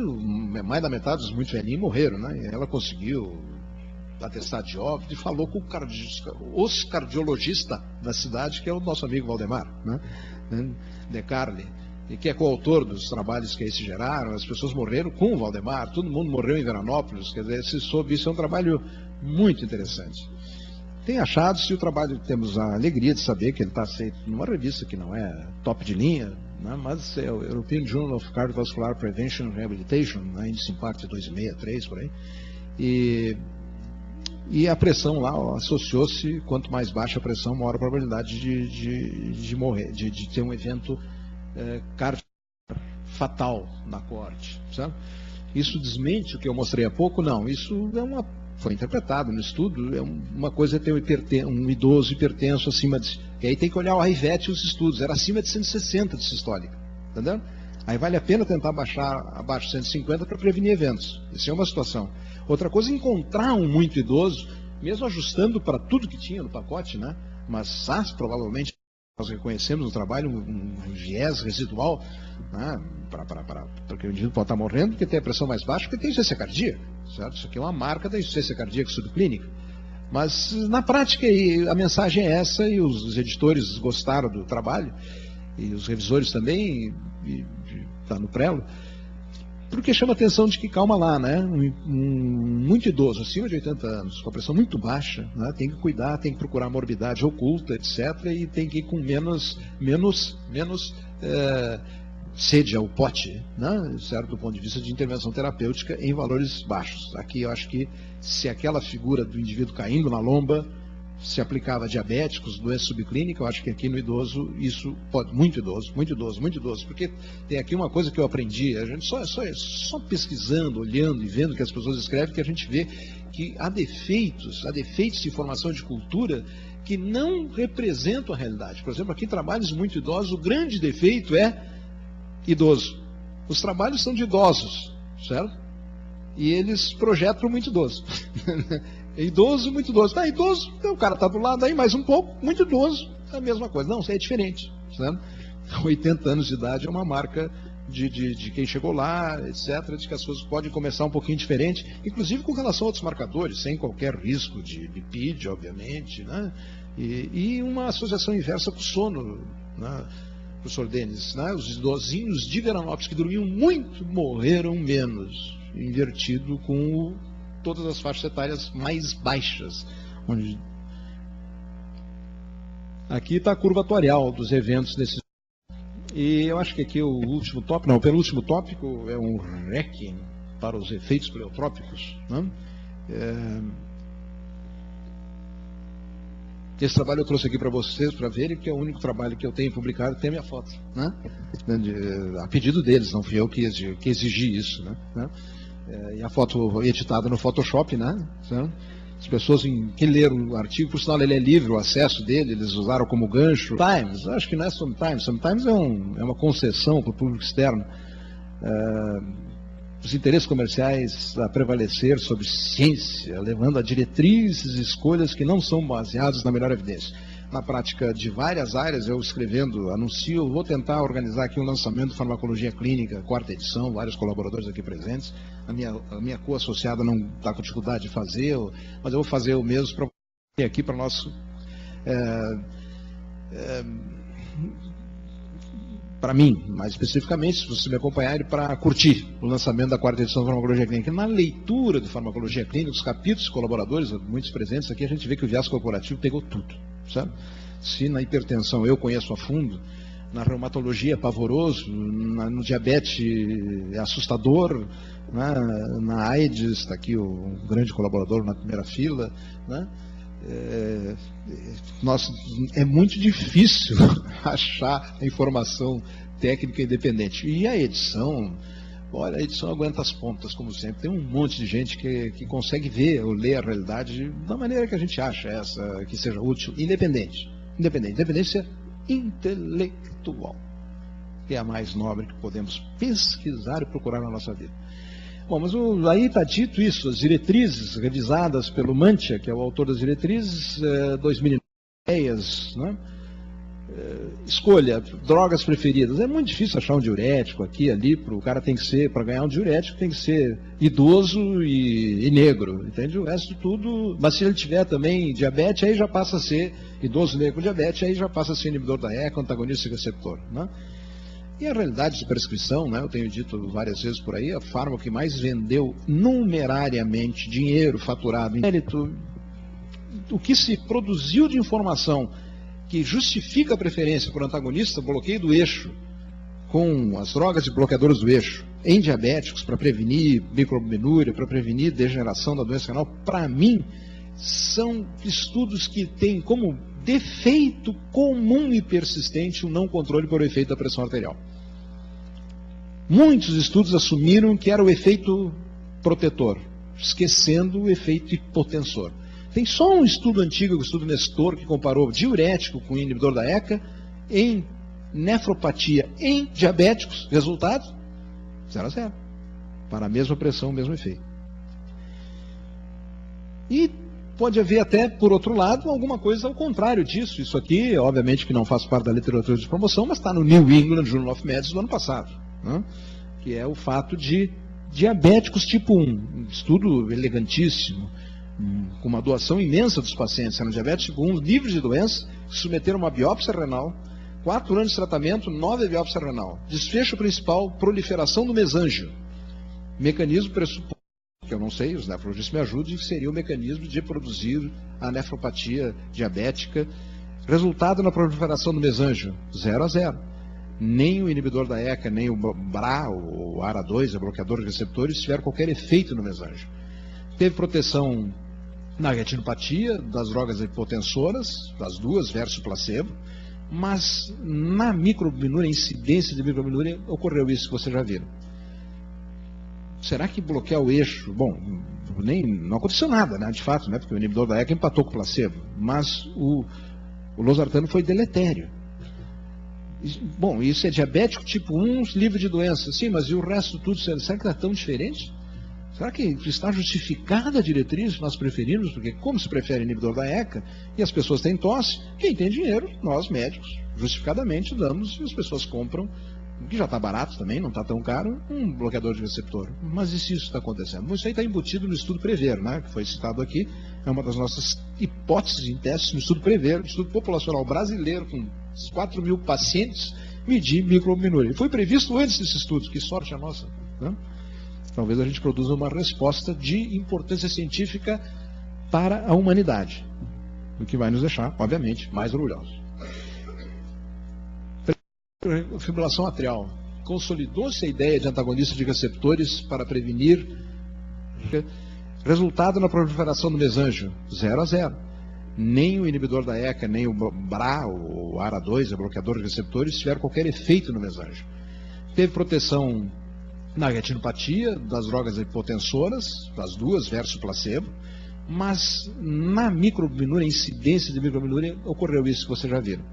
mais da metade dos muito velhinhos morreram, né? E ela conseguiu atestado de óbito e falou com os cardiologistas da cidade, que é o nosso amigo Valdemar, né? De Carli, e que é coautor dos trabalhos que aí se geraram. As pessoas morreram com o Valdemar, todo mundo morreu em Veranópolis, quer dizer, se soube isso, é um trabalho muito interessante. Tem achados e o trabalho, temos a alegria de saber que ele está aceito numa revista que não é top de linha, né, mas é o European Journal of Cardiovascular Prevention and Rehabilitation, né, índice Impact 2,5, 3, por aí. E a pressão lá associou-se, quanto mais baixa a pressão, maior a probabilidade de morrer, de ter um evento cardiovascular fatal na coorte, certo? Isso desmente o que eu mostrei há pouco? Não, isso foi interpretado no estudo, uma coisa é ter um idoso hipertenso acima de... E aí tem que olhar o AIVET e os estudos, era acima de 160 de sistólica, entendeu? Aí vale a pena tentar baixar abaixo de 150 para prevenir eventos. Isso é uma situação. Outra coisa é encontrar um muito idoso, mesmo ajustando para tudo que tinha no pacote, né? Mas provavelmente nós reconhecemos no trabalho um viés residual, né? Porque o indivíduo pode estar morrendo porque tem a pressão mais baixa, porque tem insuficiência cardíaca, certo? Isso aqui é uma marca da insuficiência cardíaca subclínica. Mas na prática a mensagem é essa, e os editores gostaram do trabalho, e os revisores também, está no prelo, porque chama a atenção de que, calma lá, né? Muito idoso, acima de 80 anos, com a pressão muito baixa, né? Tem que cuidar, tem que procurar morbidade oculta, etc. E tem que ir com menos sede ao pote, né? Certo? Do ponto de vista de intervenção terapêutica em valores baixos. Aqui eu acho que se aquela figura do indivíduo caindo na lomba se aplicava a diabéticos, doença subclínica, eu acho que aqui no idoso isso pode, muito idoso, porque tem aqui uma coisa que eu aprendi, a gente só pesquisando, olhando e vendo o que as pessoas escrevem, que a gente vê que há defeitos de formação de cultura que não representam a realidade. Por exemplo, aqui em trabalhos muito idosos, o grande defeito é idoso. Os trabalhos são de idosos, certo? E eles projetam muito idoso. Idoso, muito idoso. Tá, idoso, o cara está do lado aí, mais um pouco, muito idoso, é a mesma coisa. Não, isso é diferente. Certo? 80 anos de idade é uma marca de quem chegou lá, etc., de que as coisas podem começar um pouquinho diferente, inclusive com relação a outros marcadores, sem qualquer risco de lipídio, obviamente, né? E uma associação inversa com o sono, né? Professor Denis, né? Os idosinhos de Veranópolis que dormiam muito morreram menos, invertido com todas as faixas etárias mais baixas. Aqui está a curva atuarial dos eventos desses. E eu acho que aqui o último tópico, não, o penúltimo tópico é um REC para os efeitos pleotrópicos, né? Esse trabalho eu trouxe aqui para vocês, para verem, que é o único trabalho que eu tenho publicado que tem a minha foto, né? A pedido deles, não fui eu que exigi isso, né? E a foto editada no Photoshop, né? As pessoas que leram o artigo, por sinal ele é livre, o acesso dele, eles usaram como gancho. Sometimes, acho que não é sometimes é uma concessão para o público externo. os interesses comerciais a prevalecer sobre ciência, levando a diretrizes e escolhas que não são baseadas na melhor evidência. Na prática de várias áreas, eu escrevendo, anuncio, vou tentar organizar aqui um lançamento de farmacologia clínica, 4ª edição, vários colaboradores aqui presentes. A minha co-associada não está com dificuldade de fazer, mas eu vou fazer o mesmo para aqui para nosso... para mim, mais especificamente, se você me acompanhar, para curtir o lançamento da 4ª edição da Farmacologia Clínica. Na leitura de Farmacologia Clínica, os capítulos colaboradores, muitos presentes aqui, a gente vê que o viés corporativo pegou tudo, sabe? Se na hipertensão eu conheço a fundo, na reumatologia é pavoroso, no diabetes é assustador, né? Na AIDS, está aqui o grande colaborador na primeira fila, né? É muito difícil achar a informação técnica independente. E a edição, olha, a edição aguenta as pontas, como sempre. Tem um monte de gente que consegue ver ou ler a realidade da maneira que a gente acha essa, que seja útil, independente. Independência intelectual, que é a mais nobre que podemos pesquisar e procurar na nossa vida. Bom, mas aí está dito isso, as diretrizes revisadas pelo Mantia, que é o autor das diretrizes, 2009, ideias, né? Escolha, drogas preferidas. É muito difícil achar um diurético aqui, ali, o cara tem que ser, para ganhar um diurético, tem que ser idoso e negro, entende? O resto de tudo, mas se ele tiver também diabetes, aí já passa a ser idoso, negro com diabetes, aí já passa a ser inibidor da ECA, antagonista receptor, né? E a realidade de prescrição, né, eu tenho dito várias vezes por aí, a fármaco que mais vendeu numerariamente dinheiro faturado em mérito, o que se produziu de informação que justifica a preferência por antagonista, bloqueio do eixo, com as drogas e bloqueadores do eixo, em diabéticos, para prevenir microalbuminúria, para prevenir degeneração da doença renal, para mim, são estudos que têm como defeito comum e persistente o não controle por efeito da pressão arterial. Muitos estudos assumiram que era o efeito protetor, esquecendo o efeito hipotensor. Tem só um estudo antigo, o estudo Nestor, que comparou diurético com inibidor da ECA em nefropatia em diabéticos. Resultado? 0-0. Para a mesma pressão, o mesmo efeito. E pode haver até, por outro lado, alguma coisa ao contrário disso. Isso aqui, obviamente, que não faz parte da literatura de promoção, mas está no New England Journal of Medicine do ano passado, né? Que é o fato de diabéticos tipo 1, um estudo elegantíssimo, com uma doação imensa dos pacientes, eram diabetes tipo 1, livres de doença, submeteram uma biópsia renal, 4 anos de tratamento, 9 biópsia renal. Desfecho principal, proliferação do mesângio. Mecanismo pressuposto, que eu não sei, os nefrologistas me ajudem, que seria o mecanismo de produzir a nefropatia diabética. Resultado na proliferação do mesângio, 0-0. Nem o inibidor da ECA, nem o BRA, o ARA2, o bloqueador de receptores, tiveram qualquer efeito no mesângio. Teve proteção na retinopatia, das drogas hipotensoras, das duas versus placebo, mas na microalbuminúria, incidência de microalbuminúria, ocorreu isso que vocês já viram. Será que bloquear o eixo? Bom, não aconteceu nada, né, de fato, né, porque o inibidor da ECA empatou com o placebo, mas o losartano foi deletério. Bom, isso é diabético tipo 1, livre de doença. Sim, mas e o resto tudo? Será que está tão diferente? Será que está justificada a diretriz que nós preferimos? Porque como se prefere inibidor da ECA e as pessoas têm tosse, quem tem dinheiro, nós médicos, justificadamente damos e as pessoas compram, que já está barato também, não está tão caro, um bloqueador de receptor. Mas e se isso está acontecendo? Isso aí está embutido no estudo Prever, né, que foi citado aqui, é uma das nossas hipóteses em testes no estudo Prever, estudo populacional brasileiro com 4 mil pacientes, medir microalbuminúria. E foi previsto antes desse estudo, que sorte a nossa, né? Talvez a gente produza uma resposta de importância científica para a humanidade, o que vai nos deixar, obviamente, mais orgulhosos. Fibrilação atrial. Consolidou-se a ideia de antagonista de receptores para prevenir. Resultado na proliferação do mesângio, 0-0. Nem o inibidor da ECA, nem o BRA, o ARA2, o bloqueador de receptores, tiveram qualquer efeito no mesângio. Teve proteção na retinopatia, das drogas hipotensoras, das duas versus placebo, mas na microalbuminúria, incidência de microalbuminúria, ocorreu isso que vocês já viram.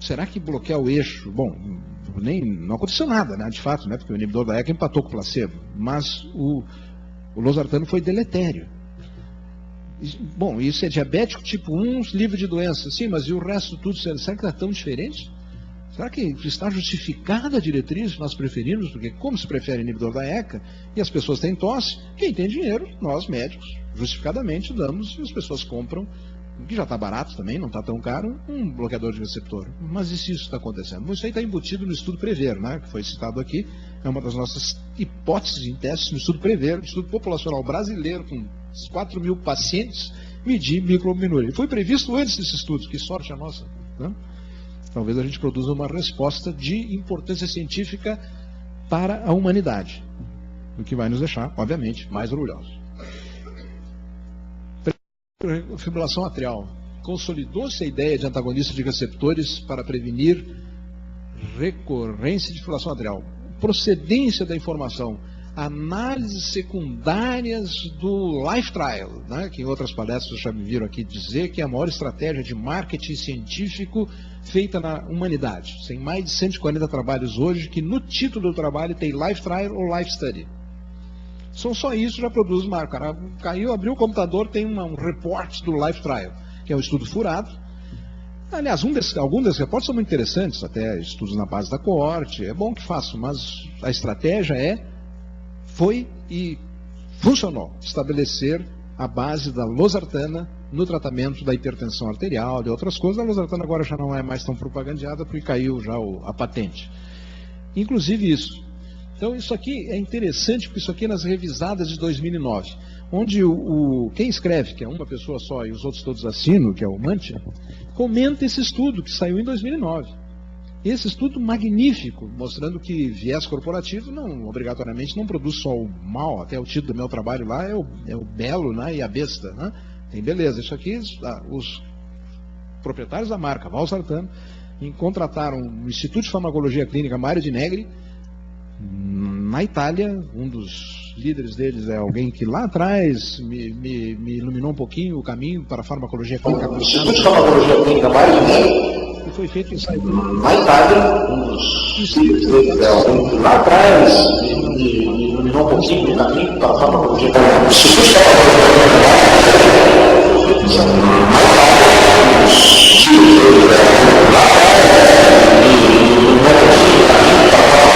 Será que bloquear o eixo? Bom, não aconteceu nada, né, de fato, né, porque o inibidor da ECA empatou com o placebo, mas o losartano foi deletério. Bom, isso é diabético tipo 1, livre de doença, sim, mas e o resto tudo, será que está tão diferente? Será que está justificada a diretriz que nós preferimos? Porque como se prefere inibidor da ECA e as pessoas têm tosse, quem tem dinheiro, nós médicos, justificadamente damos e as pessoas compram, que já está barato também, não está tão caro, um bloqueador de receptor. Mas e se isso está acontecendo? Isso aí está embutido no estudo PREVER, né, que foi citado aqui, é uma das nossas hipóteses em testes no estudo PREVER, estudo populacional brasileiro, com 4 mil pacientes, medir microalbuminuria. Foi previsto antes desse estudo, que sorte a nossa, né? Talvez a gente produza uma resposta de importância científica para a humanidade, o que vai nos deixar, obviamente, mais orgulhosos. Fibrilação atrial. Consolidou-se a ideia de antagonista de receptores para prevenir recorrência de fibrilação atrial. Procedência da informação. Análises secundárias do Life Trial, né, que em outras palestras já me viram aqui dizer que é a maior estratégia de marketing científico feita na humanidade. Tem mais de 140 trabalhos hoje que no título do trabalho tem Life Trial ou Life Study. São só isso, já produz marca. O cara caiu, abriu o computador, tem um report do Life Trial, que é um estudo furado. Aliás, alguns desses reportes são muito interessantes, até estudos na base da coorte, é bom que façam, mas a estratégia foi e funcionou, estabelecer a base da losartana no tratamento da hipertensão arterial, de outras coisas. A losartana agora já não é mais tão propagandeada, porque caiu já a patente. Inclusive isso. Então isso aqui é interessante, porque isso aqui é nas revisadas de 2009, onde quem escreve, que é uma pessoa só, e os outros todos assinam, que é o Mantia, comenta esse estudo que saiu em 2009. Esse estudo magnífico, mostrando que viés corporativo não, obrigatoriamente, não produz só o mal, até o título do meu trabalho lá é o belo, né, e a besta, né? Tem beleza. Isso aqui, os proprietários da marca, Valsartan, contrataram o Instituto de Farmacologia Clínica Mario Di Negri, na Itália. Um dos líderes deles é alguém que lá atrás me iluminou um pouquinho o caminho para a farmacologia clínica. O Instituto de Farmacologia Clínica Mario Di Negri, que foi feito em Saigon. Na Itália, um dos líderes deles é alguém que lá atrás me iluminou um pouquinho o caminho para a farmacologia clínica. O Instituto de Farmacologia Clínica foi feito em Saigon. Na Itália, um dos líderes deles é alguém que lá atrás me iluminou um pouquinho o caminho para a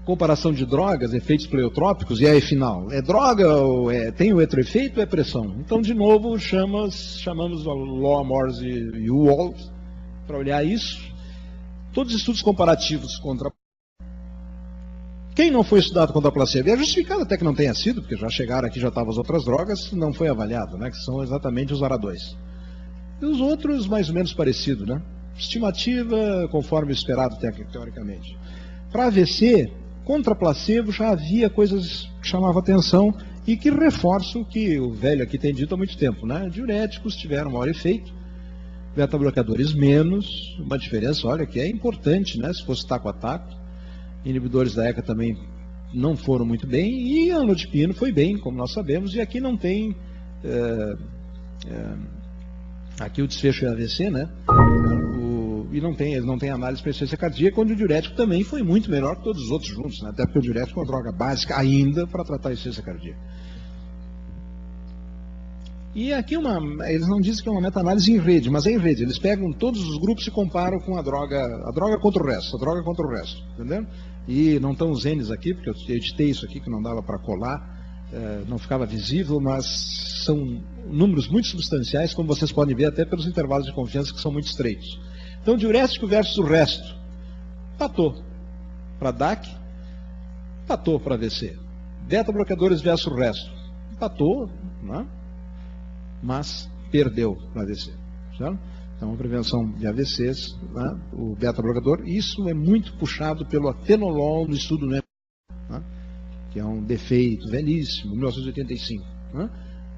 comparação de drogas, efeitos pleiotrópicos, e aí final, é droga, ou tem o heteroefeito ou é pressão? Então, de novo, chamamos o Law, Morse e o Wald para olhar isso. Todos os estudos comparativos contra... Quem não foi estudado contra a placebo? E é justificado até que não tenha sido, porque já chegaram aqui, já estavam as outras drogas, não foi avaliado, né, que são exatamente os ARA2. E os outros, mais ou menos parecido, né? Estimativa, conforme esperado teoricamente. Para AVC, contra placebo já havia coisas que chamavam atenção e que reforçam o que o velho aqui tem dito há muito tempo, né? Diuréticos tiveram maior efeito, beta-bloqueadores menos, uma diferença, olha, que é importante, né? Se fosse taco a taco. Inibidores da ECA também não foram muito bem, e a anlodipino foi bem, como nós sabemos, e aqui não tem... aqui o desfecho é AVC, né? E eles não têm análise para insuficiência cardíaca, onde o diurético também foi muito melhor que todos os outros juntos, né? Até porque o diurético é uma droga básica ainda para tratar a insuficiência cardíaca. E aqui eles não dizem que é uma meta-análise em rede, mas é em rede. Eles pegam todos os grupos e comparam com a droga contra o resto, entendeu? E não estão os N's aqui, porque eu editei isso aqui que não dava para colar. não ficava visível, mas são números muito substanciais, como vocês podem ver até pelos intervalos de confiança que são muito estreitos. Então, diurético versus o resto, empatou para DAC, empatou para AVC. Beta-bloqueadores versus o resto, empatou, né? Mas perdeu para AVC. Certo? Então, a prevenção de AVCs, né? O beta-bloqueador, isso é muito puxado pelo atenolol no estudo NEP, né? Que é um defeito velhíssimo, 1985, né?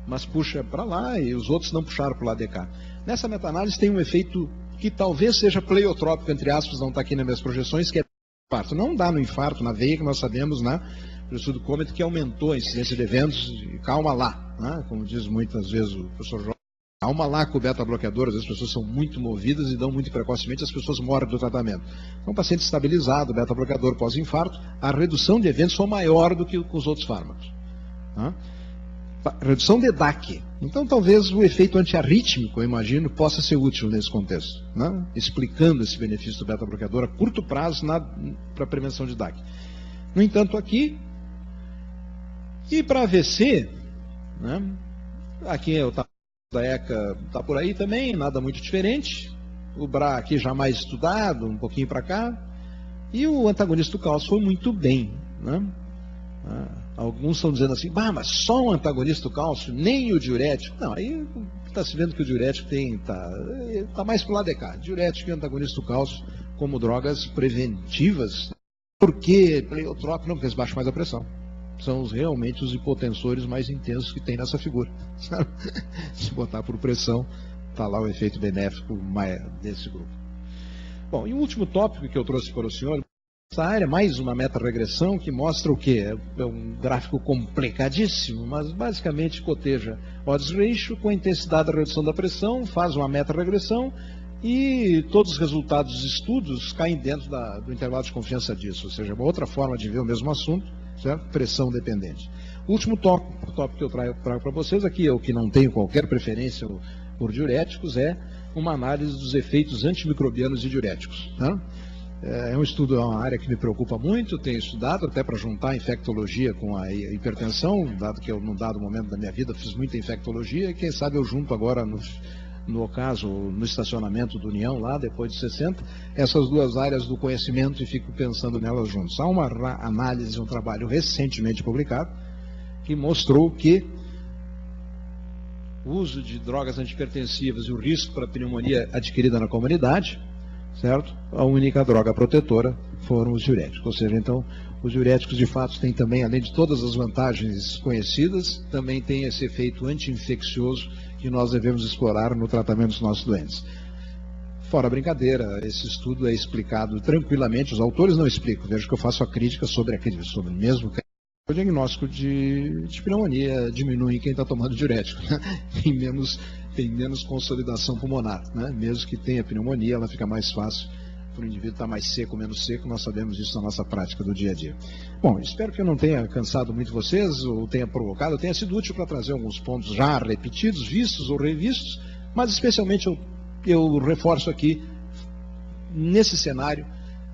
Mas puxa para lá e os outros não puxaram para o lado de cá. Nessa meta-análise tem um efeito que talvez seja pleiotrópico, entre aspas, não está aqui nas minhas projeções, que é infarto. Não dá no infarto, na veia, que nós sabemos, né, pelo estudo Comet, que aumentou a incidência de eventos, e calma lá, né, como diz muitas vezes o professor Jorge, calma lá com o beta-bloqueador, às vezes as pessoas são muito movidas e dão muito precocemente, as pessoas morrem do tratamento. Então, paciente estabilizado, beta-bloqueador pós-infarto, a redução de eventos foi maior do que com os outros fármacos. Né? Redução de DAC. Então, talvez o efeito antiarrítmico, eu imagino, possa ser útil nesse contexto, né? Explicando esse benefício do beta-bloqueador a curto prazo para a prevenção de DAC. No entanto, aqui, e para AVC, né? Aqui o tamanho da ECA está por aí também, nada muito diferente. O BRA aqui já mais estudado, um pouquinho para cá. E o antagonista do cálcio foi muito bem, né? Alguns estão dizendo assim, mas só um antagonista do cálcio, nem o diurético. Não, aí está se vendo que o diurético está mais para o lado de cá. Diurético e antagonista do cálcio como drogas preventivas. Por que pleiotrópico? Não, porque eles baixam mais a pressão. São realmente os hipotensores mais intensos que tem nessa figura. Sabe? Se botar por pressão, está lá o efeito benéfico desse grupo. Bom, e o último tópico que eu trouxe para o senhor, essa área, mais uma meta-regressão que mostra o quê? É um gráfico complicadíssimo, mas basicamente coteja odds ratio com a intensidade da redução da pressão, faz uma meta-regressão e todos os resultados dos estudos caem dentro do intervalo de confiança disso, ou seja, uma outra forma de ver o mesmo assunto, certo? Pressão dependente. O último tópico que eu trago para vocês aqui, é o que não tenho qualquer preferência por diuréticos, é uma análise dos efeitos antimicrobianos de diuréticos. Tá? É um estudo, é uma área que me preocupa muito, tenho estudado até para juntar a infectologia com a hipertensão, dado que eu, num dado momento da minha vida, fiz muita infectologia, e quem sabe eu junto agora, no ocaso, no estacionamento do União, lá, depois de 60, essas duas áreas do conhecimento e fico pensando nelas juntas. Há uma análise, um trabalho recentemente publicado, que mostrou que o uso de drogas antihipertensivas e o risco para pneumonia adquirida na comunidade, certo? A única droga protetora foram os diuréticos. Ou seja, então, os diuréticos de fato têm também, além de todas as vantagens conhecidas, também tem esse efeito anti-infeccioso que nós devemos explorar no tratamento dos nossos doentes. Fora a brincadeira, esse estudo é explicado tranquilamente, os autores não explicam, vejo que eu faço a crítica sobre mesmo que o diagnóstico de pneumonia diminui em quem está tomando diurético, né? Tem menos consolidação pulmonar, né? Mesmo que tenha pneumonia, ela fica mais fácil para o indivíduo estar mais seco, menos seco, nós sabemos disso na nossa prática do dia a dia. Bom, espero que eu não tenha cansado muito vocês, ou tenha provocado, tenha sido útil para trazer alguns pontos já repetidos, vistos ou revistos, mas especialmente eu reforço aqui, nesse cenário,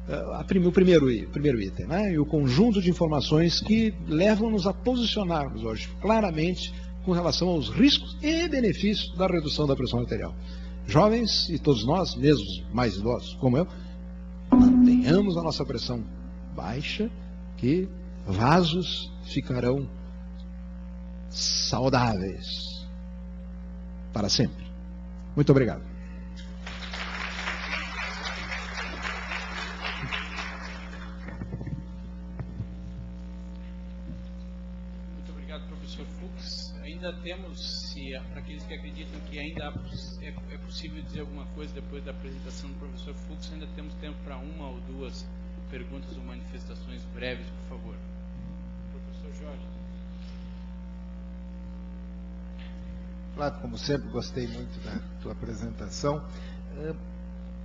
o primeiro item, né? E o conjunto de informações que levam-nos a posicionarmos hoje claramente com relação aos riscos e benefícios da redução da pressão arterial. Jovens e todos nós, mesmo mais idosos como eu, mantenhamos a nossa pressão baixa, que vasos ficarão saudáveis para sempre. Muito obrigado. Muito obrigado, professor Fux. Ainda temos, para aqueles que acreditam que ainda é possível dizer alguma coisa depois da apresentação do professor Fux, ainda temos tempo para uma ou duas perguntas ou manifestações breves, por favor. Professor Jorge. Flávio, como sempre, gostei muito da tua apresentação.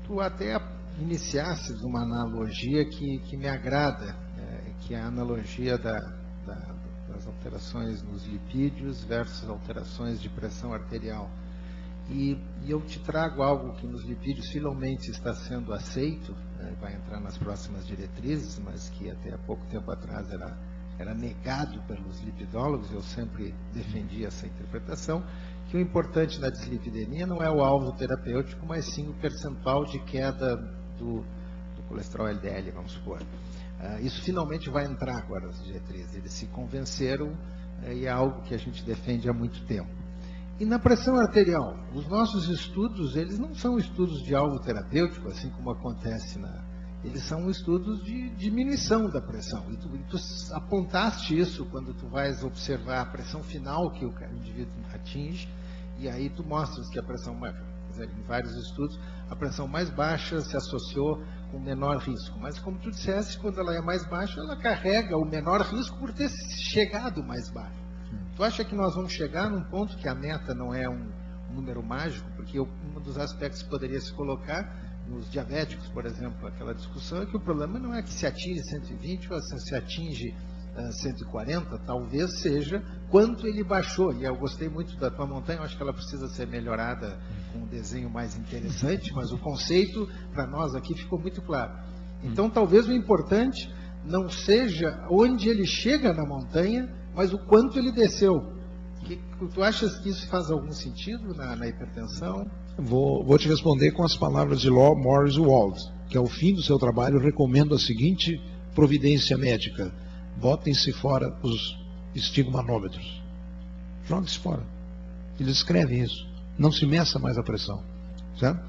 Tu até iniciasses uma analogia que me agrada, que é a analogia das alterações nos lipídios versus alterações de pressão arterial. E eu te trago algo que nos lipídios finalmente está sendo aceito, vai entrar nas próximas diretrizes, mas que até há pouco tempo atrás era era negado pelos lipidólogos, eu sempre defendi essa interpretação, que o importante na dislipidemia não é o alvo terapêutico, mas sim o percentual de queda do colesterol LDL, vamos supor. Isso finalmente vai entrar agora nas diretrizes, eles se convenceram e é algo que a gente defende há muito tempo. E na pressão arterial, os nossos estudos, eles não são estudos de alvo terapêutico, assim como acontece eles são estudos de diminuição da pressão. E tu apontaste isso quando tu vais observar a pressão final que o indivíduo atinge, e aí tu mostras que a pressão mais, em vários estudos, a pressão mais baixa se associou com menor risco. Mas como tu disseste, quando ela é mais baixa, ela carrega o menor risco por ter chegado mais baixo. Tu acha que nós vamos chegar num ponto que a meta não é um número mágico? Porque um dos aspectos que poderia se colocar nos diabéticos, por exemplo, aquela discussão é que o problema não é que se atinge 120 ou se atinge 140, talvez seja quanto ele baixou. E eu gostei muito da tua montanha, eu acho que ela precisa ser melhorada com um desenho mais interessante, mas o conceito para nós aqui ficou muito claro. Então talvez o importante não seja onde ele chega na montanha, mas o quanto ele desceu. Tu achas que isso faz algum sentido na hipertensão? Vou te responder com as palavras de Law Morris Wald, que ao fim do seu trabalho recomendo a seguinte providência médica: botem-se fora os estigmanômetros. Jogue-se fora. Eles escrevem isso. Não se meça mais a pressão. Certo?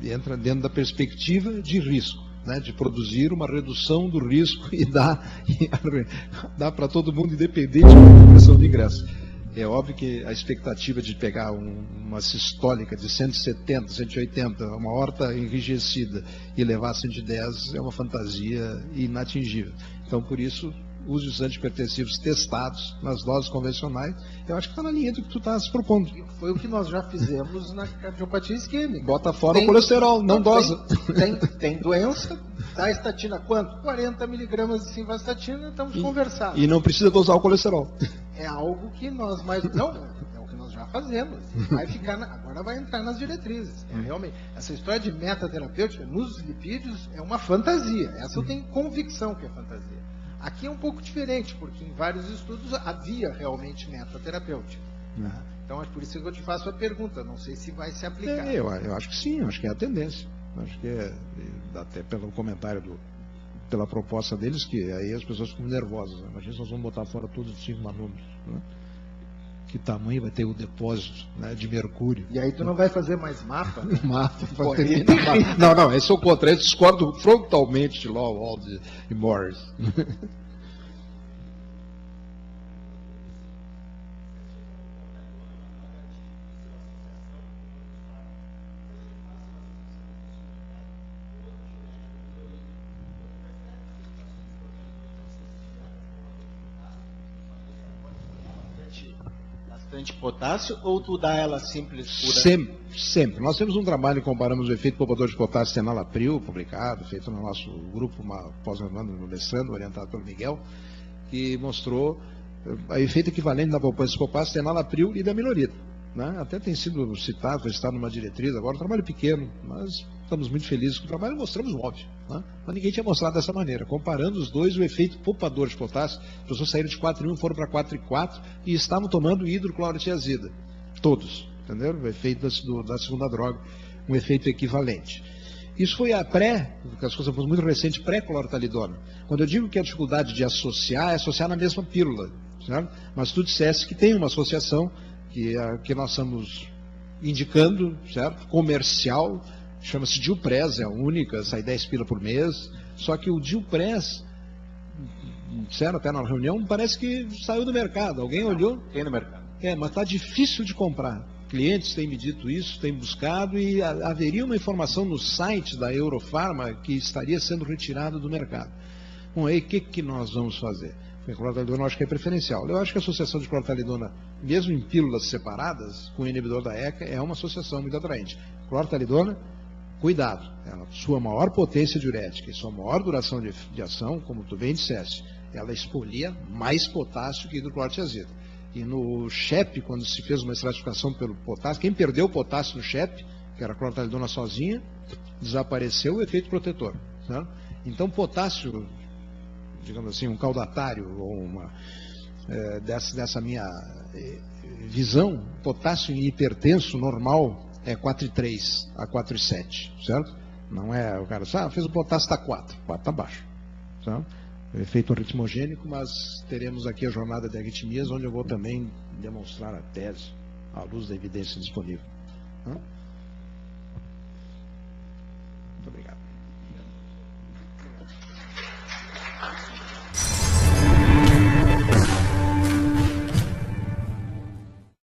Entra dentro da perspectiva de risco, né, de produzir uma redução do risco e dá para todo mundo, independente da pressão de ingresso. É óbvio que a expectativa de pegar uma sistólica de 170, 180, uma aorta enrijecida e levar a 110 é uma fantasia inatingível. Então, por isso, use os antihipertensivos testados nas doses convencionais. Eu acho que está na linha do que tu está se propondo. Foi o que nós já fizemos na cardiopatia isquêmica. Bota fora o colesterol, não dosa. Tem doença, dá estatina quanto? 40 miligramas de simvastatina, estamos conversando. E não precisa dosar o colesterol. É algo que nós não, é o que nós já fazemos. Agora vai entrar nas diretrizes. Realmente, essa história de metaterapêutica nos lipídios é uma fantasia. Essa eu tenho convicção que é fantasia. Aqui é um pouco diferente, porque em vários estudos havia realmente metaterapêutica. Então é por isso que eu te faço a pergunta. Não sei se vai se aplicar. Eu acho que sim, acho que é a tendência. Acho que até pelo comentário pela proposta deles, que aí as pessoas ficam nervosas. Né? Imagina se nós vamos botar fora todos os 5 manômetros. Né? Que tamanho vai ter o depósito, né, de mercúrio? E aí tu não vai fazer mais mapa? Né? Mapa. Não, eu sou contra. Eu discordo frontalmente de Law, Wald e Morris. Bastante potássio, ou tu dá ela simples pura? Sempre. Nós temos um trabalho, comparamos o efeito poupador de potássio tenalapril, publicado, feito no nosso grupo, uma pós-graduação no Alessandro, orientado pelo Miguel, que mostrou o efeito equivalente da poupança de potássio tenalapril e da milorita. Né? Até tem sido citado, está numa diretriz agora, um trabalho pequeno, mas estamos muito felizes com o trabalho, mostramos o óbvio. Né? Mas ninguém tinha mostrado dessa maneira. Comparando os dois, o efeito poupador de potássio, as pessoas saíram de 4,1, foram para 4,4 e estavam tomando hidroclorotiazida. Todos, entenderam? O efeito da segunda droga, um efeito equivalente. Isso foi porque as coisas foram muito recentes, pré-clortalidona. Quando eu digo que a dificuldade de associar, é associar na mesma pílula. Certo? Mas tu dissesse que tem uma associação que nós estamos indicando, certo? Comercial, chama-se Dilpress, é a única, sai 10 pila por mês, só que o Dilpress, disseram até na reunião, parece que saiu do mercado, alguém olhou? Tem no mercado. Mas está difícil de comprar. Clientes têm me dito isso, têm buscado, e haveria uma informação no site da Eurofarma que estaria sendo retirada do mercado. Bom, aí o que nós vamos fazer? A clortalidona eu acho que é preferencial. Eu acho que a associação de clortalidona, mesmo em pílulas separadas, com o inibidor da ECA, é uma associação muito atraente. Clortalidona, cuidado, ela, sua maior potência diurética e sua maior duração de ação, como tu bem disseste, ela expolia mais potássio que hidroclorotiazida. E no SHEP, quando se fez uma estratificação pelo potássio, quem perdeu o potássio no SHEP, que era a clortalidona sozinha, desapareceu o efeito protetor. Certo? Então, potássio digamos assim, um caudatário ou dessa minha visão, potássio em hipertenso normal é 4,3 a 4,7, certo? Não é o cara, fez o potássio, está 4 está baixo, certo? Efeito ritmogênico, mas teremos aqui a jornada de arritmias, onde eu vou também demonstrar a tese, à luz da evidência disponível. Né?